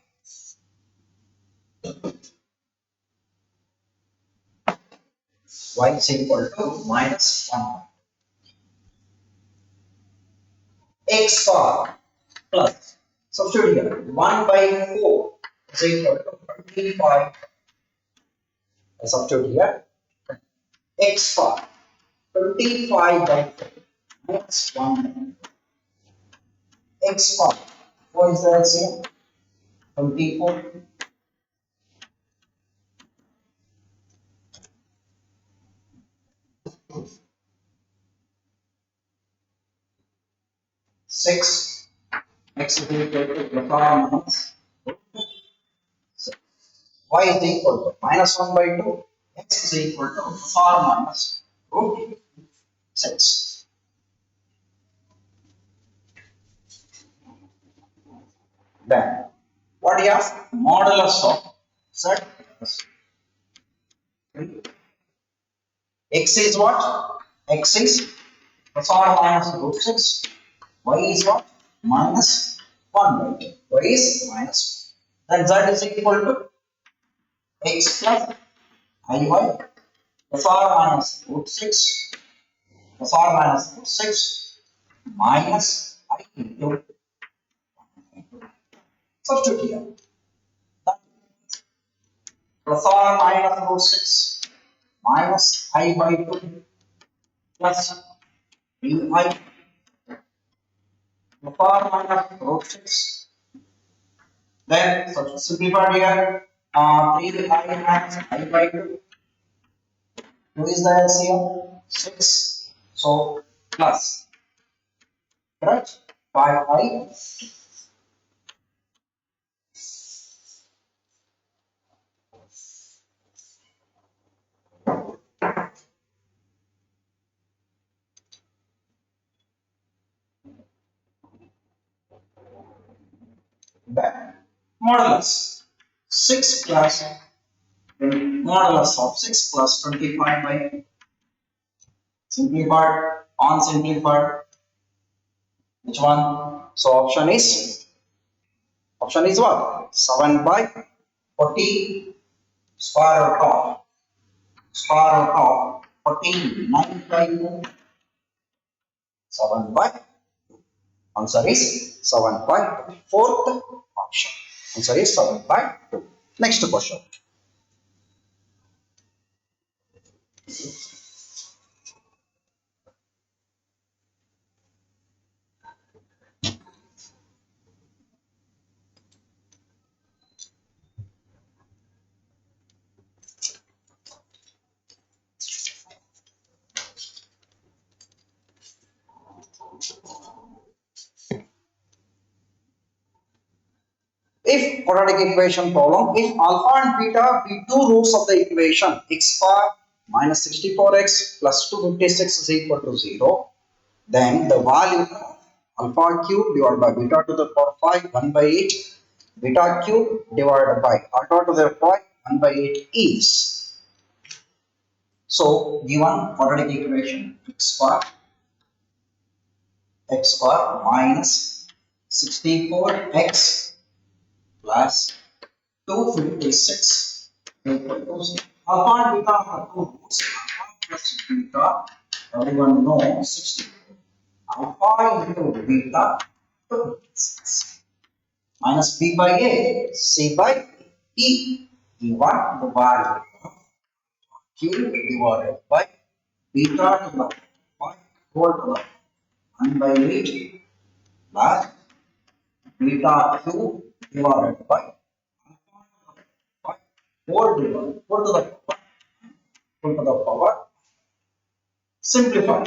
y is equal to minus 1 x square plus substitute here 1 by 4 is equal to 25. Substitute here x square 25 by 4 minus 1 x square. What is the LCM? 24. 6 x is equal to plus or minus 6. Y is equal to minus 1 by 2. X is equal to plus or minus root 6. Then what is modulus of z plus x is what? X is plus or minus root 6. Y is what? Minus 1 by 2. Y is minus 1. Then z is equal to x plus iy plus or minus root 6 plus or minus root 6 minus I into substitute here. Plus or minus root 6 minus I by 2 plus bi plus or minus root 6. Then simplify here 3I minus I by 2. Who is the LCM? 6. So plus, correct? 5I back. Modulus 6 plus modulus of 6 plus 25 by simplified on simplified. Which one? So option is what? 7 by 40 square root of 49 by 2. 7 by answer is 7 by 2. Fourth option. Answer is 7 by 2. Next question. If quadratic equation problem, if alpha and beta be two roots of the equation x bar minus 64x plus 256 is equal to 0, then the value of alpha cube divided by beta to the power 5 1 by 8, beta cube divided by alpha to the power 1 by 8 is. So given quadratic equation x bar minus 64x plus 256 equal to 0. Alpha and beta are two roots. Alpha plus beta, everyone knows 60. Alpha into beta, 256. Minus b by a, c by e. Given the value of q divided by beta to the 5 whole to the 1 by 8 plus beta q divided by alpha to the 5 whole to the power. Simplify.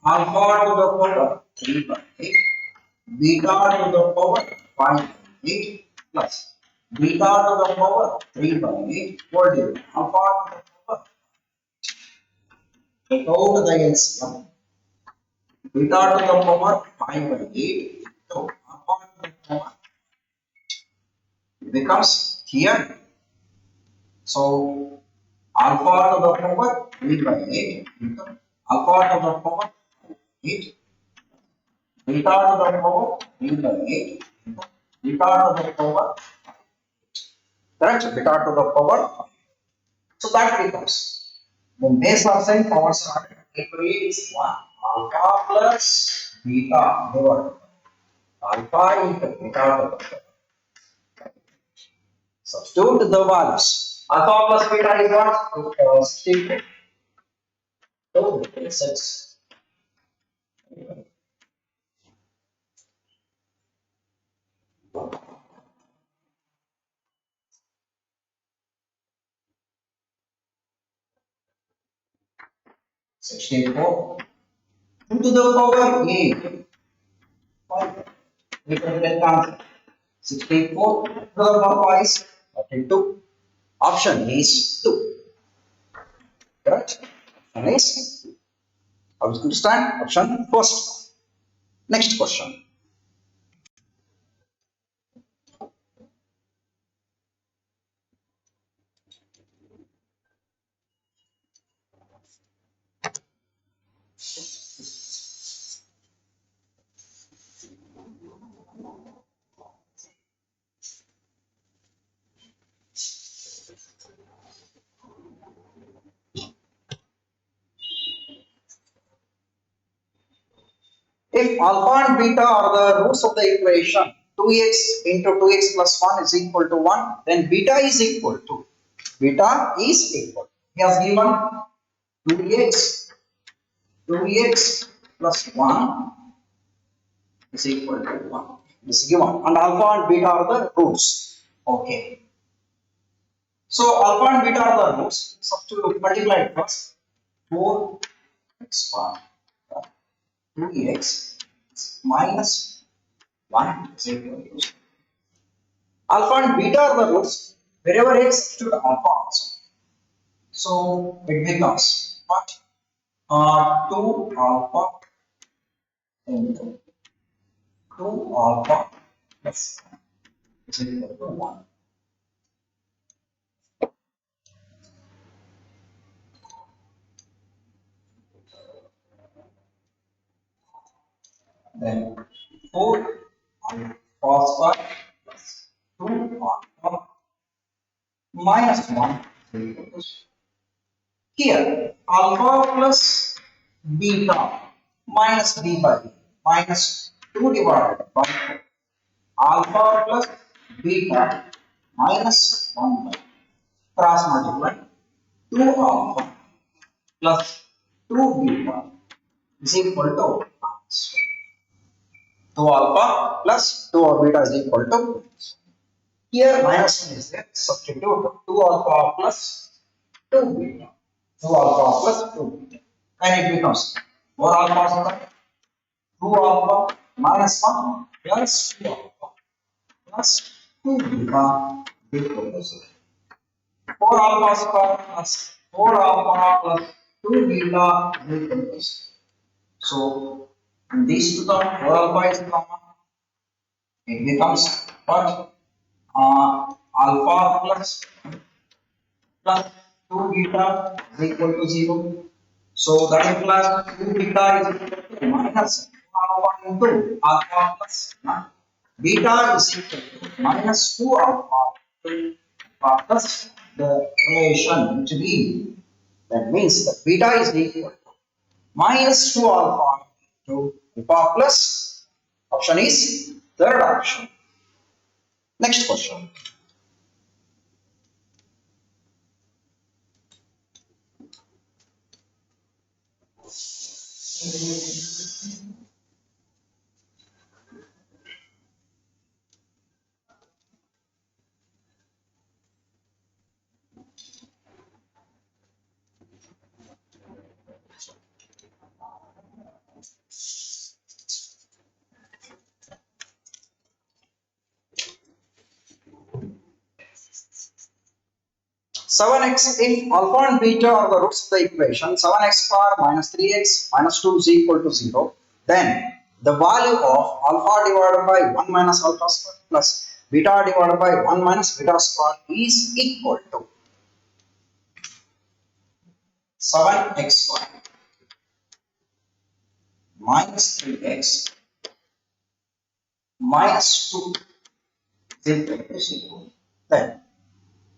Alpha to the power 3 by 8, beta to the power 5 by 8 plus beta to the power 3 by 8 whole divided alpha to the power. Take out the LCM. Beta to the power 5 by 8. So alpha to the power becomes here. So alpha to the power 3 by 8 into alpha to the power 8. Beta to the power 3 by 8 into beta to the power. Correct? Beta to the power. So that becomes the base of sign powers are equal is 1 alpha plus beta divided by alpha into beta to the power. Substitute the values. Alpha plus beta is what? 64. So it is 64 into the power 8. 5. We can get answer. 64 to the power 5 is 32. Option is 2. Correct? Option is 2. How is understand? Option first. Next question. If alpha and beta are the roots of the equation 2x into 2x plus 1 is equal to 1, then beta is equal to he has given 2x plus 1 is equal to 1. This is given, and alpha and beta are the roots. Okay. So alpha and beta are the roots. Substitute multiply it first. 4x1 2x minus 1 is equal to 0. Alpha and beta are the roots. Wherever x substitute alpha also. So it becomes what? 2 alpha into 2 alpha plus 1 is equal to 1. Then 4 alpha square plus 2 alpha minus 1 is equal to 0. Here alpha plus beta minus b by minus 2 divided by 4. Alpha plus beta minus 1 by cross multiply 2 alpha plus 2 beta is equal to minus 1. 2 alpha plus 2 beta is equal to minus 1. Here minus 1 is there. Substitute 2 alpha plus 2 beta. 2 alpha plus 2 beta. And it becomes 4 alpha square 2 alpha minus 1 plus 2 alpha plus 2 beta equal to 0. 4 alpha square plus 4 alpha plus 2 beta equal to 0. So these two terms 4 alpha is common. It becomes what? Alpha plus 2 beta is equal to 0. So that implies 2 beta is equal to minus alpha into alpha plus 1. beta is equal to minus 2 alpha to plus the relation which we, that means that beta is equal to minus 2 alpha to alpha plus option is third option. Next question. Seven x, if alpha and beta are the roots of the equation, 7x square minus 3x minus 2 is equal to 0, then the value of alpha divided by 1 minus alpha square plus beta divided by 1 minus beta square is equal to 7x square minus 3x minus 2 is equal to, then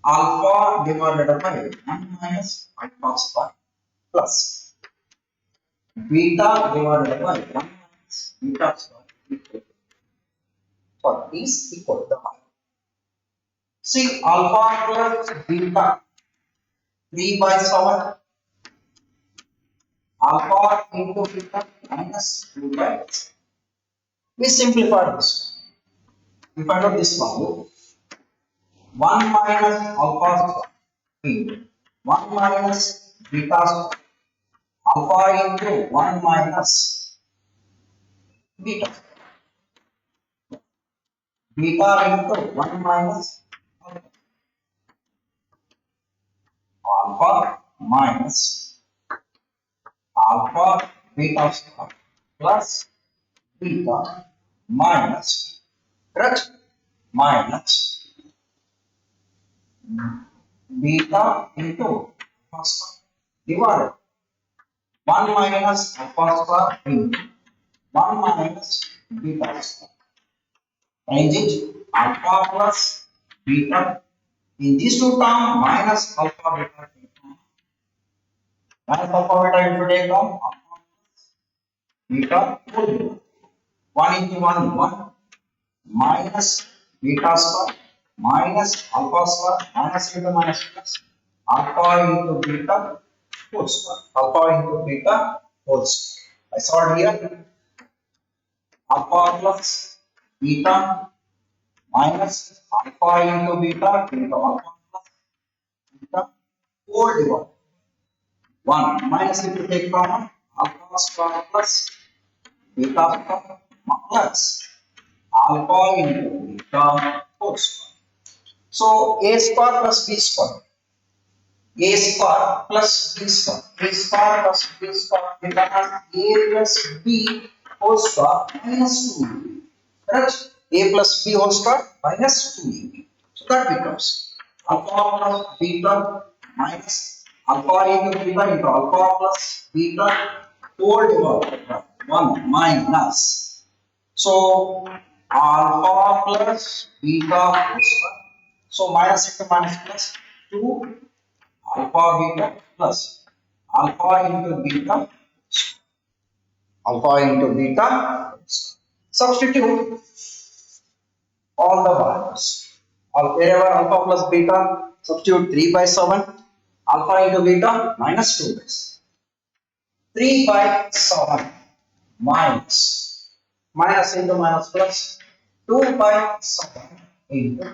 alpha divided by 1 minus alpha square plus beta divided by 1 minus beta square equal to, for is equal to the value. See, alpha plus beta 3 by 7, alpha into beta minus 2 by 6. We simplify this. We find out this value. 1 minus alpha square into 1 minus beta square, alpha into 1 minus beta, beta into 1 minus alpha minus alpha beta square plus beta minus, correct, minus beta into alpha square divided 1 minus alpha square into 1 minus beta square. Change it alpha plus beta. In these two terms, minus alpha beta take down. Minus alpha beta into take down alpha beta whole divided. 1 into 1 1 minus beta square minus alpha square minus into minus plus alpha into beta whole square. Alpha into beta whole square. I saw it here. Alpha plus beta minus alpha into beta into alpha plus beta whole divided. 1 minus if you take common, alpha square plus beta square plus alpha into beta whole square. So a square plus b square, a square plus b square, a square plus b square becomes a plus b whole square minus 2. Correct? A plus b whole square minus 2ab. So that becomes alpha plus beta minus alpha into beta into alpha plus beta whole divided by 1 minus. So alpha plus beta whole square. So minus into minus plus 2 alpha beta plus alpha into beta, alpha into beta. Substitute all the values. Wherever alpha plus beta, substitute 3 by 7, alpha into beta minus 2 by 7. 3 by 7 minus, minus into minus plus 2 by 7 into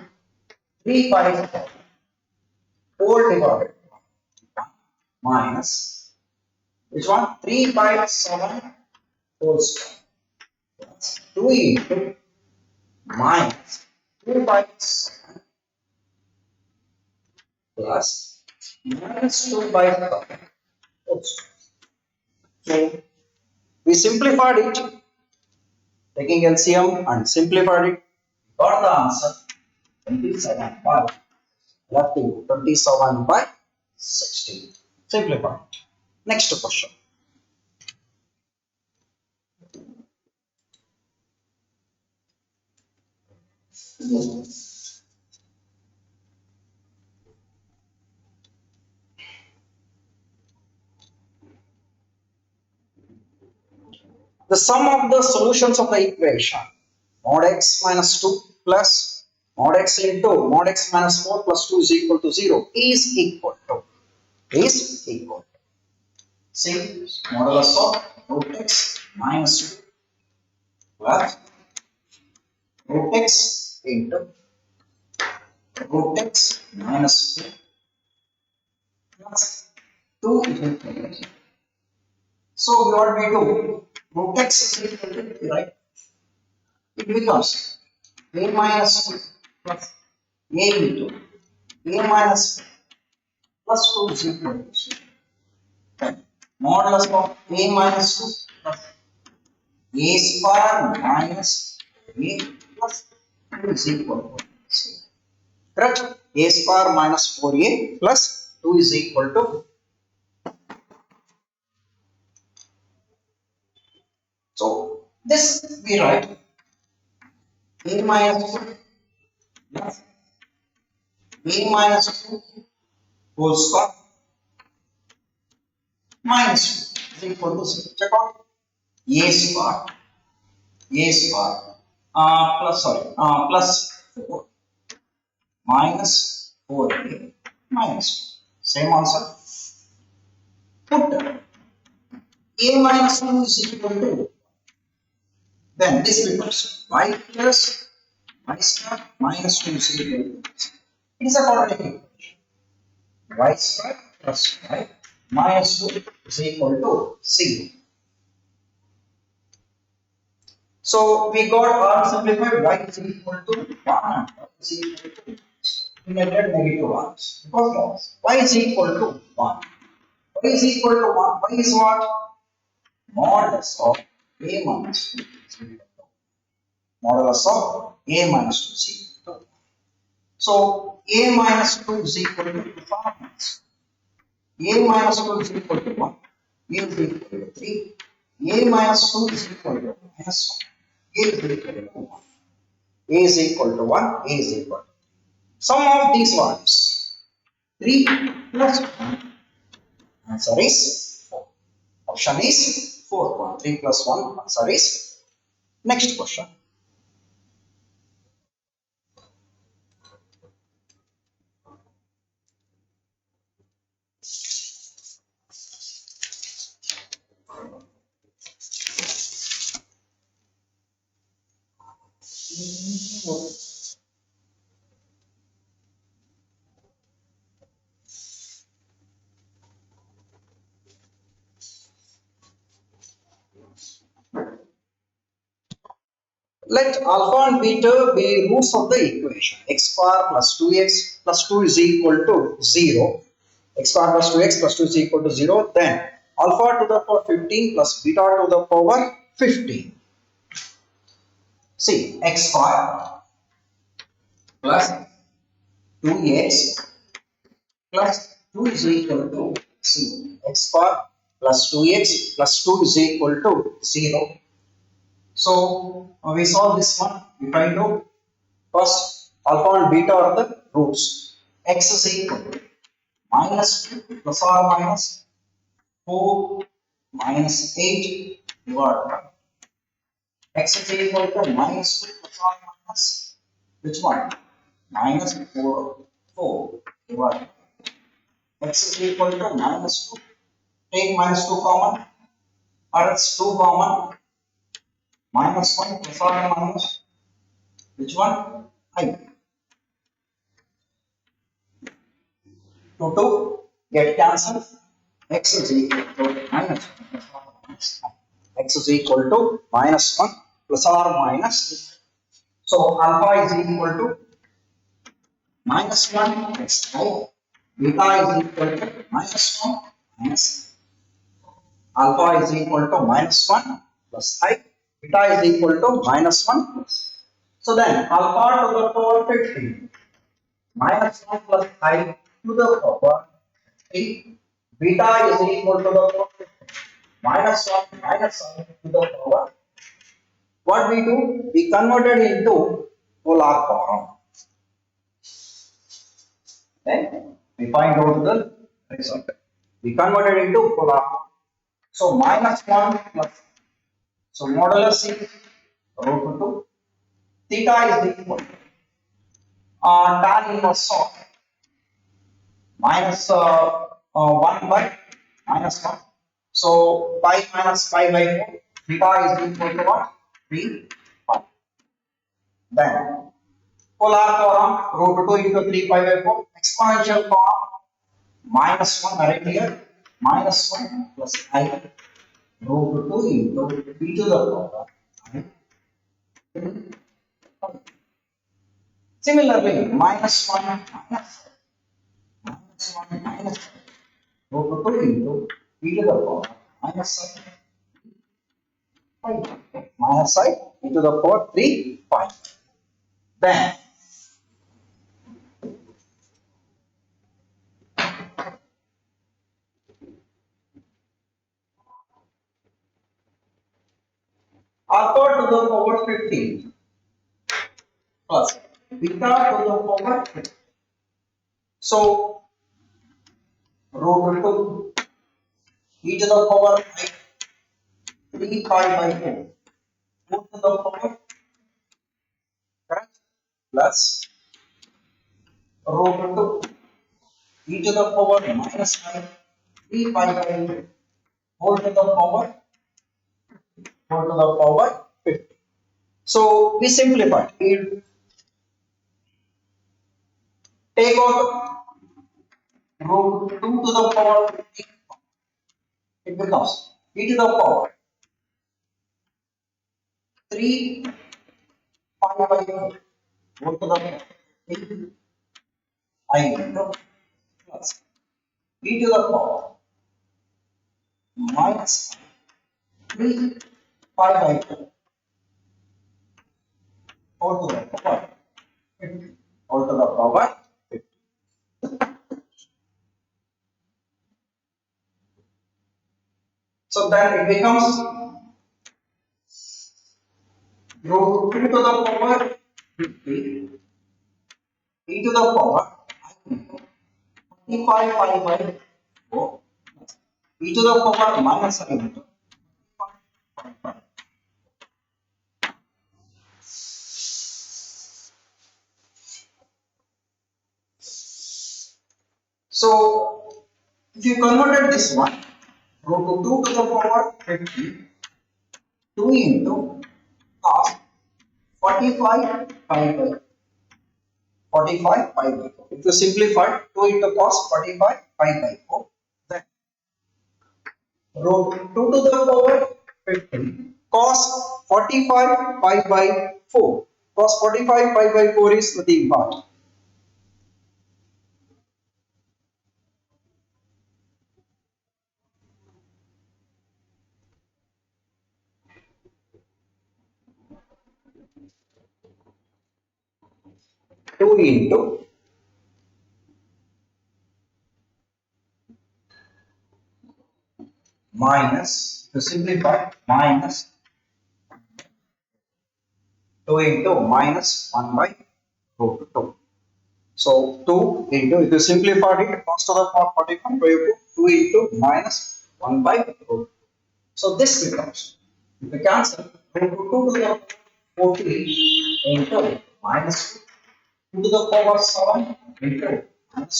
3 by 7 whole divided by 1 minus, which one? 3 by 7 whole square plus 2 into minus 2 by 7 plus minus 2 by 7 whole square. So we simplified it, taking LCM and simplified it, got the answer 27 by, left to 27 by 16. Simplified. Next question. The sum of the solutions of the equation mod x minus 2 plus mod x into mod x minus 4 plus 2 is equal to 0 is equal to see modulus of root x minus 2 plus root x into root x minus 2 plus 2 is equal to 0. So what we do, root x is equal to 3, right? It becomes a minus 2 plus a into a minus plus 2 is equal to 0. Then modulus of a minus 2 plus a square minus a plus 2 is equal to 0. Correct? A square minus 4a plus 2 is equal to. So this we write a minus 2 plus a minus 2 whole square minus 2 is equal to 0. Check out a square plus sorry plus 4 minus 4a minus 2. Same answer. Put a minus 2 is equal to, then this becomes y plus y square minus 2 is equal to, it is a quadratic equation. Y square plus y minus 2 is equal to 0. So we got R simplified, y is equal to 1 and y is equal to, we needed negative ones because y is equal to 1. Y is equal to 1. Y is what? Modulus of a minus 2 is equal to modulus of a minus 2 is equal to. So a minus 2 is equal to a minus 2 is equal to 1. A is equal to 3. A minus 2 is equal to minus 1. A is equal to 1. A is equal to 1. A is equal to. Sum of these values 3 plus 1. Answer is 4. Option is 4. 3 plus 1. Answer is. Next question. Let alpha and beta be roots of the equation. X bar plus 2x plus 2 is equal to 0. X bar plus 2x plus 2 is equal to 0. Then alpha to the power 15 plus beta to the power 15. See, x bar plus 2x plus 2 is equal to 0. X bar plus 2x plus 2 is equal to 0. So we solve this one. We find out first alpha and beta are the roots. X is equal to minus 2 plus or minus 4 minus 8 divided by x is equal to minus 2 plus or minus which one? Minus 4 divided by x is equal to minus 2. Take minus 2 common or it's 2 common. Minus 1 plus or minus which one? I. 2 get cancelled. X is equal to minus 1 plus or minus 1. X is equal to minus 1 plus or minus. So alpha is equal to minus 1 plus I. Beta is equal to minus 1 minus. Alpha is equal to minus 1 plus I. Beta is equal to minus 1 plus. So then alpha to the power 15 minus 1 plus I to the power 3. Beta is equal to the power 15 minus 1 minus I to the power. What we do? We converted into polar form. Then we find out the result. We converted into polar form. So minus 1 plus. So modulus is root 2. Theta is equal to tan inverse of minus 1 by minus 1. So pi minus pi by 4. Theta is equal to what? 3 pi. Then polar form root 2 into 3 pi by 4. Exponential form minus 1 right here. Minus 1 plus I root 2 into e to the power I. Similarly, minus 1 minus root 2 into e to the power minus I minus I e to the power 3 pi. Then alpha to the power 15 plus beta to the power 15. So root 2 e to the power I 3 pi by 4 root to the power correct plus root 2 e to the power minus I 3 pi by 4 whole to the power 50. So we simplify. We take out root 2 to the power 50. It becomes e to the power 3 pi by 4 whole to the power 50 I into plus e to the power minus 3 pi by 4 whole to the power 50 whole to the power 50. So then it becomes root 2 to the power 50 e to the power 25 pi by 4 e to the power minus I into 25. So if you converted this one root 2 to the power 50 2 into cos 45 pi by 45 pi by 4. If you simplify 2 into cos 45 pi by 4, then root 2 to the power 50 cos 45 pi by 4. Cos 45 pi by 4 is nothing but 2 into minus, to simplify, minus 2 into minus 1 by root 2. So 2 into, if you simplify it, cos to the power 45 by 2 into minus 1 by root 2. So this becomes, if you cancel, root 2 to the power 40 into minus 2 to the power 7 into minus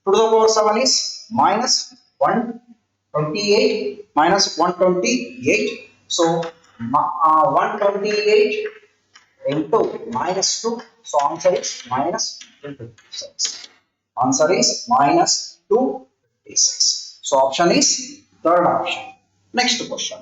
2 to the power 7 is minus 128 minus 128. So 128 into minus 2. So answer is minus 256. Answer is minus 256. So option is third option. Next question.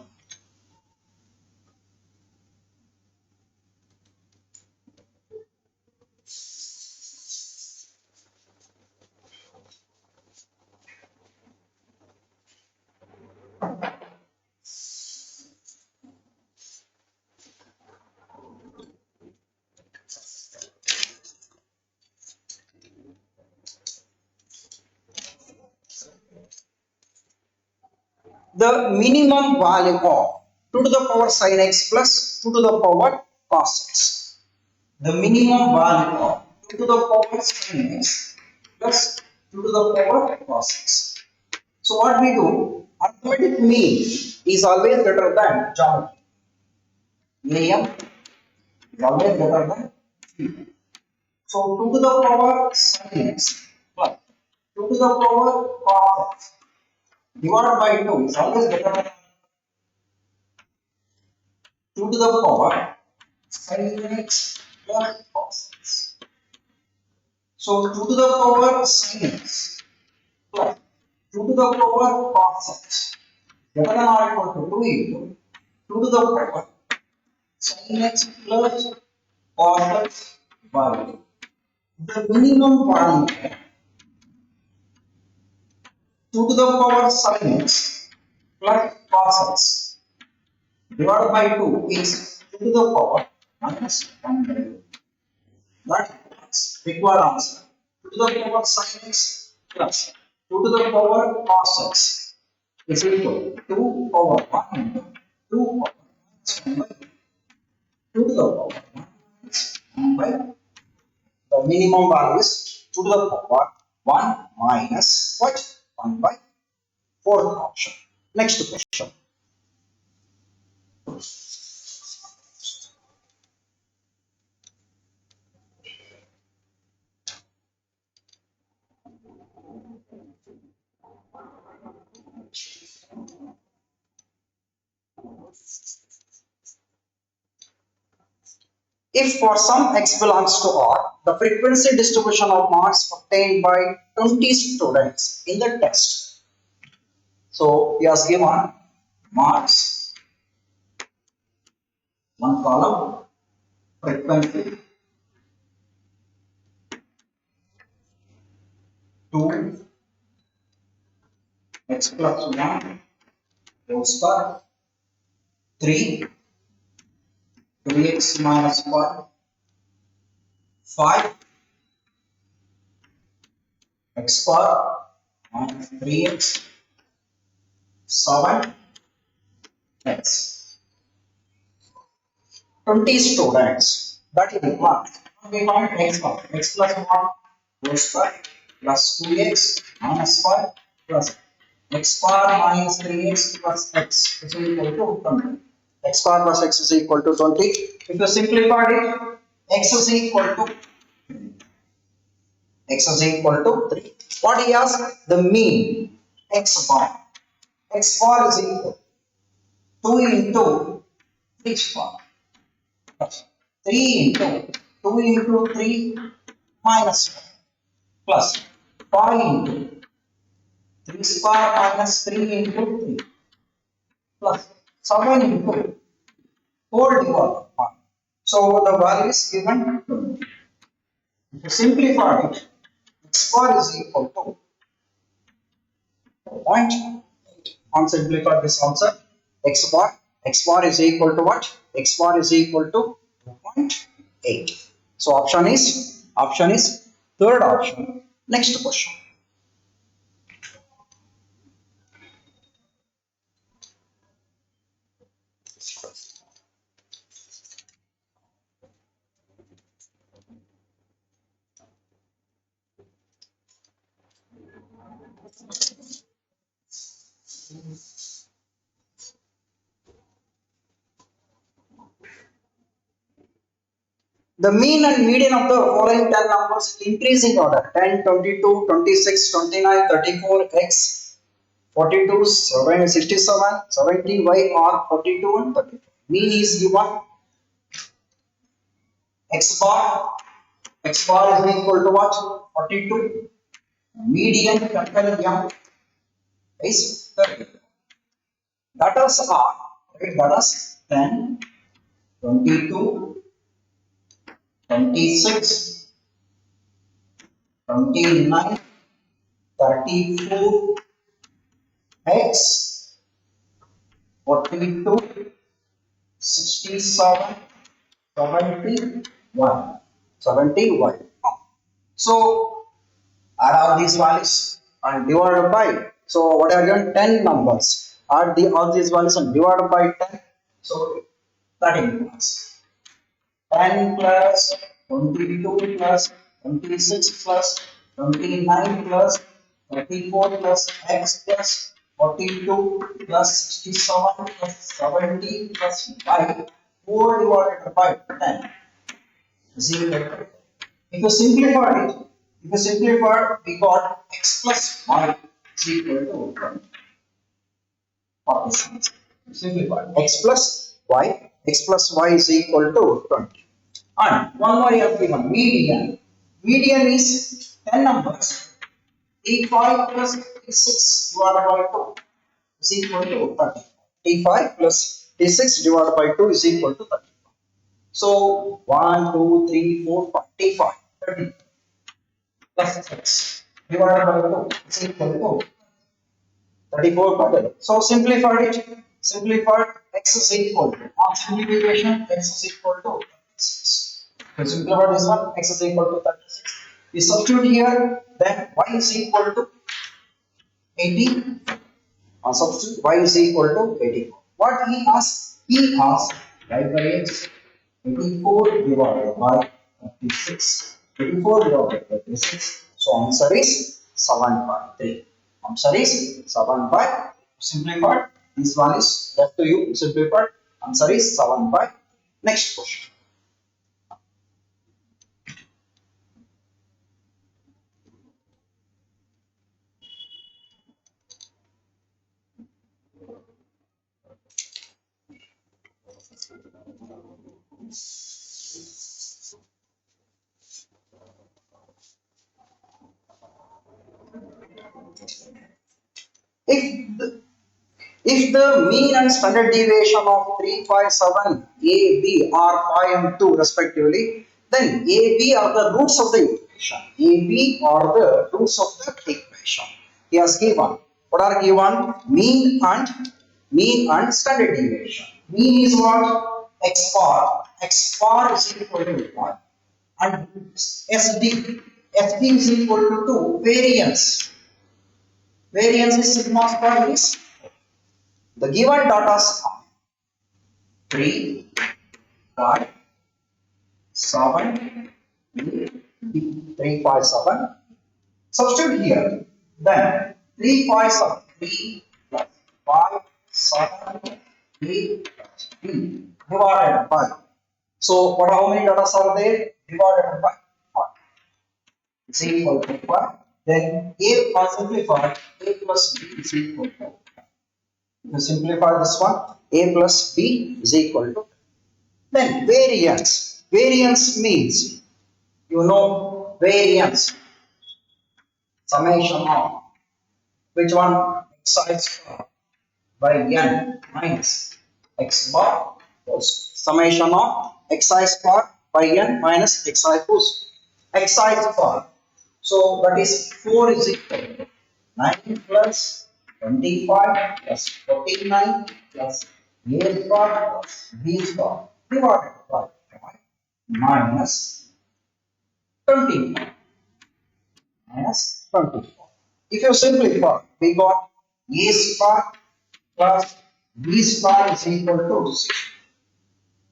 The minimum value of 2 to the power sin x plus 2 to the power cos x. the minimum value of 2 to the power sin x plus 2 to the power cos x. So what we do, arithmetic mean is always greater than geometry. AM is always greater than V. So 2 to the power sin x plus 2 to the power cos x divided by 2 is always greater than 2 to the power sin x plus cos x. So 2 to the power sin x plus 2 to the power cos x greater than or equal to 2 into 2 to the power sin x plus cos x value. The minimum value 2 to the power sin x plus cos x divided by 2 is 2 to the power minus 1 by 2. That is required answer. 2 to the power sin x plus 2 to the power cos x is equal to 2 over 1 into 2 over minus 1 by 2 to the power minus 1 by the minimum value is 2 to the power 1 minus what? 1 by fourth option. Next question. If for some x belongs to R, the frequency distribution of marks obtained by 20 students in the test. So he has given marks, one column, frequency, 2, x plus 1, whole square, 3, 2x minus 1, 5, x square minus 3x, 7, x. 20 students. That is what we find x plus 1 whole square plus 2x minus 5 plus x square minus 3x plus x is equal to 20. X square plus x is equal to 20. If you simplify it, x is equal to 3. What he has? The mean x bar. X bar is equal to 2 into 3 square. 3 into 2 into 3 minus 1 plus 5 into 3 square minus 3 into 3 plus 7 into 4 divided by 1. So the value is given 20. To simplify it, x bar is equal to 0.8. On simplify this answer, x bar is equal to what? X bar is equal to 2.8. So option is third option. Next question. The mean and median of the following 10 numbers in increasing order 10, 22, 26, 29, 34, x, 42, 7, 67, 17, y are 42 and 34. Mean is given x bar is equal to what? 42. Median capital M is 30. That is R. Right? That is 10, 22, 26, 29, 34, x, 42, 67, 71. So add all these values and divided by. So what are given? 10 numbers. Add all these values and divided by 10. So that equals 10 plus 22 plus 26 plus 29 plus 34 plus x plus 42 plus 67 plus 70 plus 5 4 divided by 10 is equal to. If you simplify it, we got x plus y is equal to 46. Simplify x plus y is equal to 20. And one more here given median. Median is 10 numbers. 35 plus 36 divided by 2 is equal to 30. 35 plus 36 divided by 2 is equal to 30. So 1, 2, 3, 4, 5, 35, 30 plus 6 divided by 2 is equal to 34 by. So simplified it. Simplified x is equal to. On simplification, x is equal to 36. So simplify this one, x is equal to 36. We substitute here, then y is equal to 80. Substitute y is equal to 84. What he asked? He asked, right by x, 84 divided by 36. 84 divided by 36. So answer is 7.3. Answer is 7.3. Simplified. This one is left to you. Simplified. Answer is 7.3. Next question. If the, if the mean and standard deviation of 3, 5, 7, A, B are 5 and 2 respectively, then A, B are the roots of the equation. A, B are the roots of the equation. He has given. What are given? Mean and standard deviation. Mean is what? X bar. X bar is equal to 1. And SD. SD is equal to 2. Variance. Variance is sigma square is the given data are 3, 5, 7, 3, 5, 7. Substitute here. Then 3, 5, 7, 3 plus 5, 7, 3 plus 3 divided by. So, what how many data are there? Divided by 5. It's equal to 5. Then A plus simplify, A plus B is equal to. To simplify this one, A plus B is equal to. Then variance. Variance means, you know, variance. Summation of which one? Xi square by n minus x bar plus summation of xi square by n minus xi plus xi square. So that is 4 is equal to 9 plus 25 plus 49 plus a square plus b square divided by 5 minus 24. Minus 24. If you simplify, we got a square plus b square is equal to 6.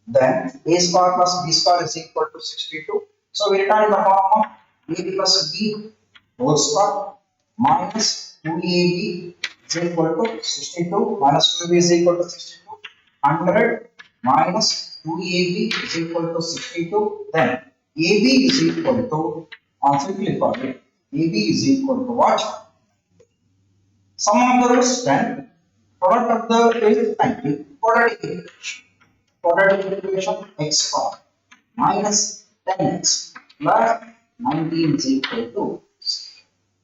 Then a square plus b square is equal to 62. So we return in the form of a plus b whole square minus 2ab is equal to 62 minus 2b is equal to 62. 100 minus 2ab is equal to 62. Then ab is equal to, on simplify it, ab is equal to what? Sum of the roots 10, product of the is 90, quadratic equation x bar minus 10x plus 19 is equal to.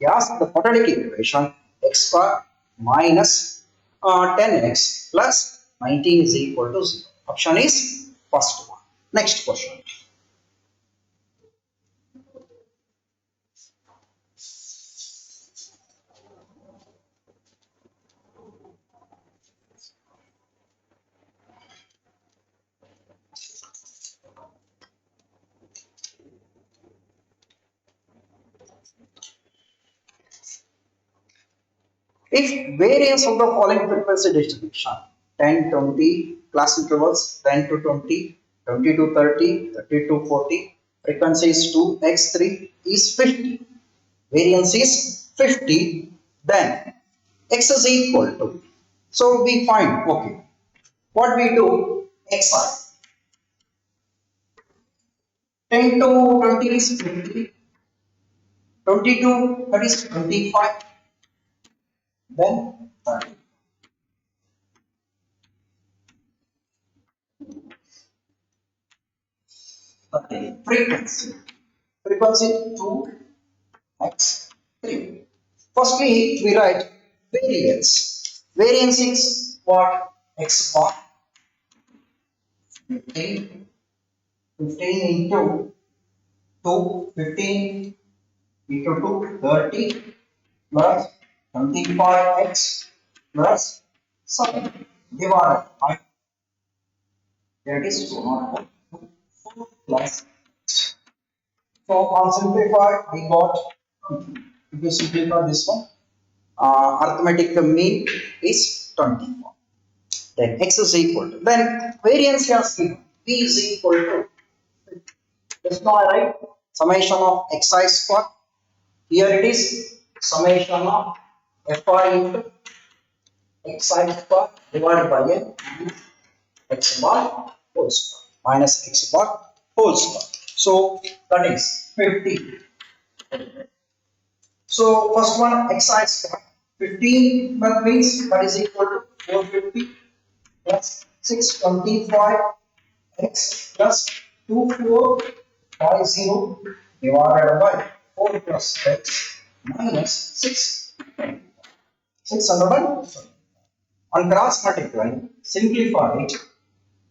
Yes, the quadratic equation x bar minus 10x plus 19 is equal to 0. Option is first one. Next question. If variance of the following frequency distribution 10, 20 class intervals 10 to 20, 20 to 30, 30 to 40, Frequency is 2, x3 is 50. Variance is 50. Then x is equal to. So we find, okay, what we do, xi. 10 to 20 is 50. 22, that is 25. Then 30. Okay. Frequency. Frequency 2 x 3. Firstly, we write variance. Variance is what? X bar 15. 15 into 2, 15 into 2, 30 plus 25x plus 7 divided by, that is 2 4 plus. So on simplified, we got 20. If you simplify this one, arithmetic mean is 24. Then x is equal to, then variance has given v is equal to, just now I write summation of xi square. Here it is summation of fi into xi square divided by n minus x bar whole square minus x bar whole square. So that is 50. So first one xi square 15, that means that is equal to 450 plus 625 x plus 2450 divided by 4 plus x minus 600. On cross multiplying, simplify it.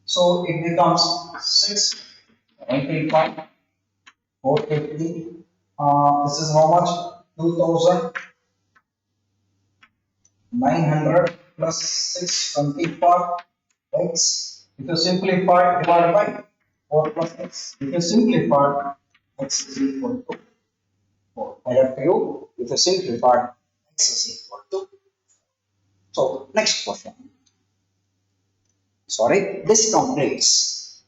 So it becomes 695 450. This is how much? 2900 plus 625 x. If you simplify, divided by 4 plus x. If you simplify, x is equal to 4. I have to you, if you simplify, x is equal to. So next question. Sorry, this completes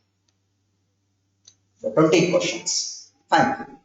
the 20 questions. Thank you.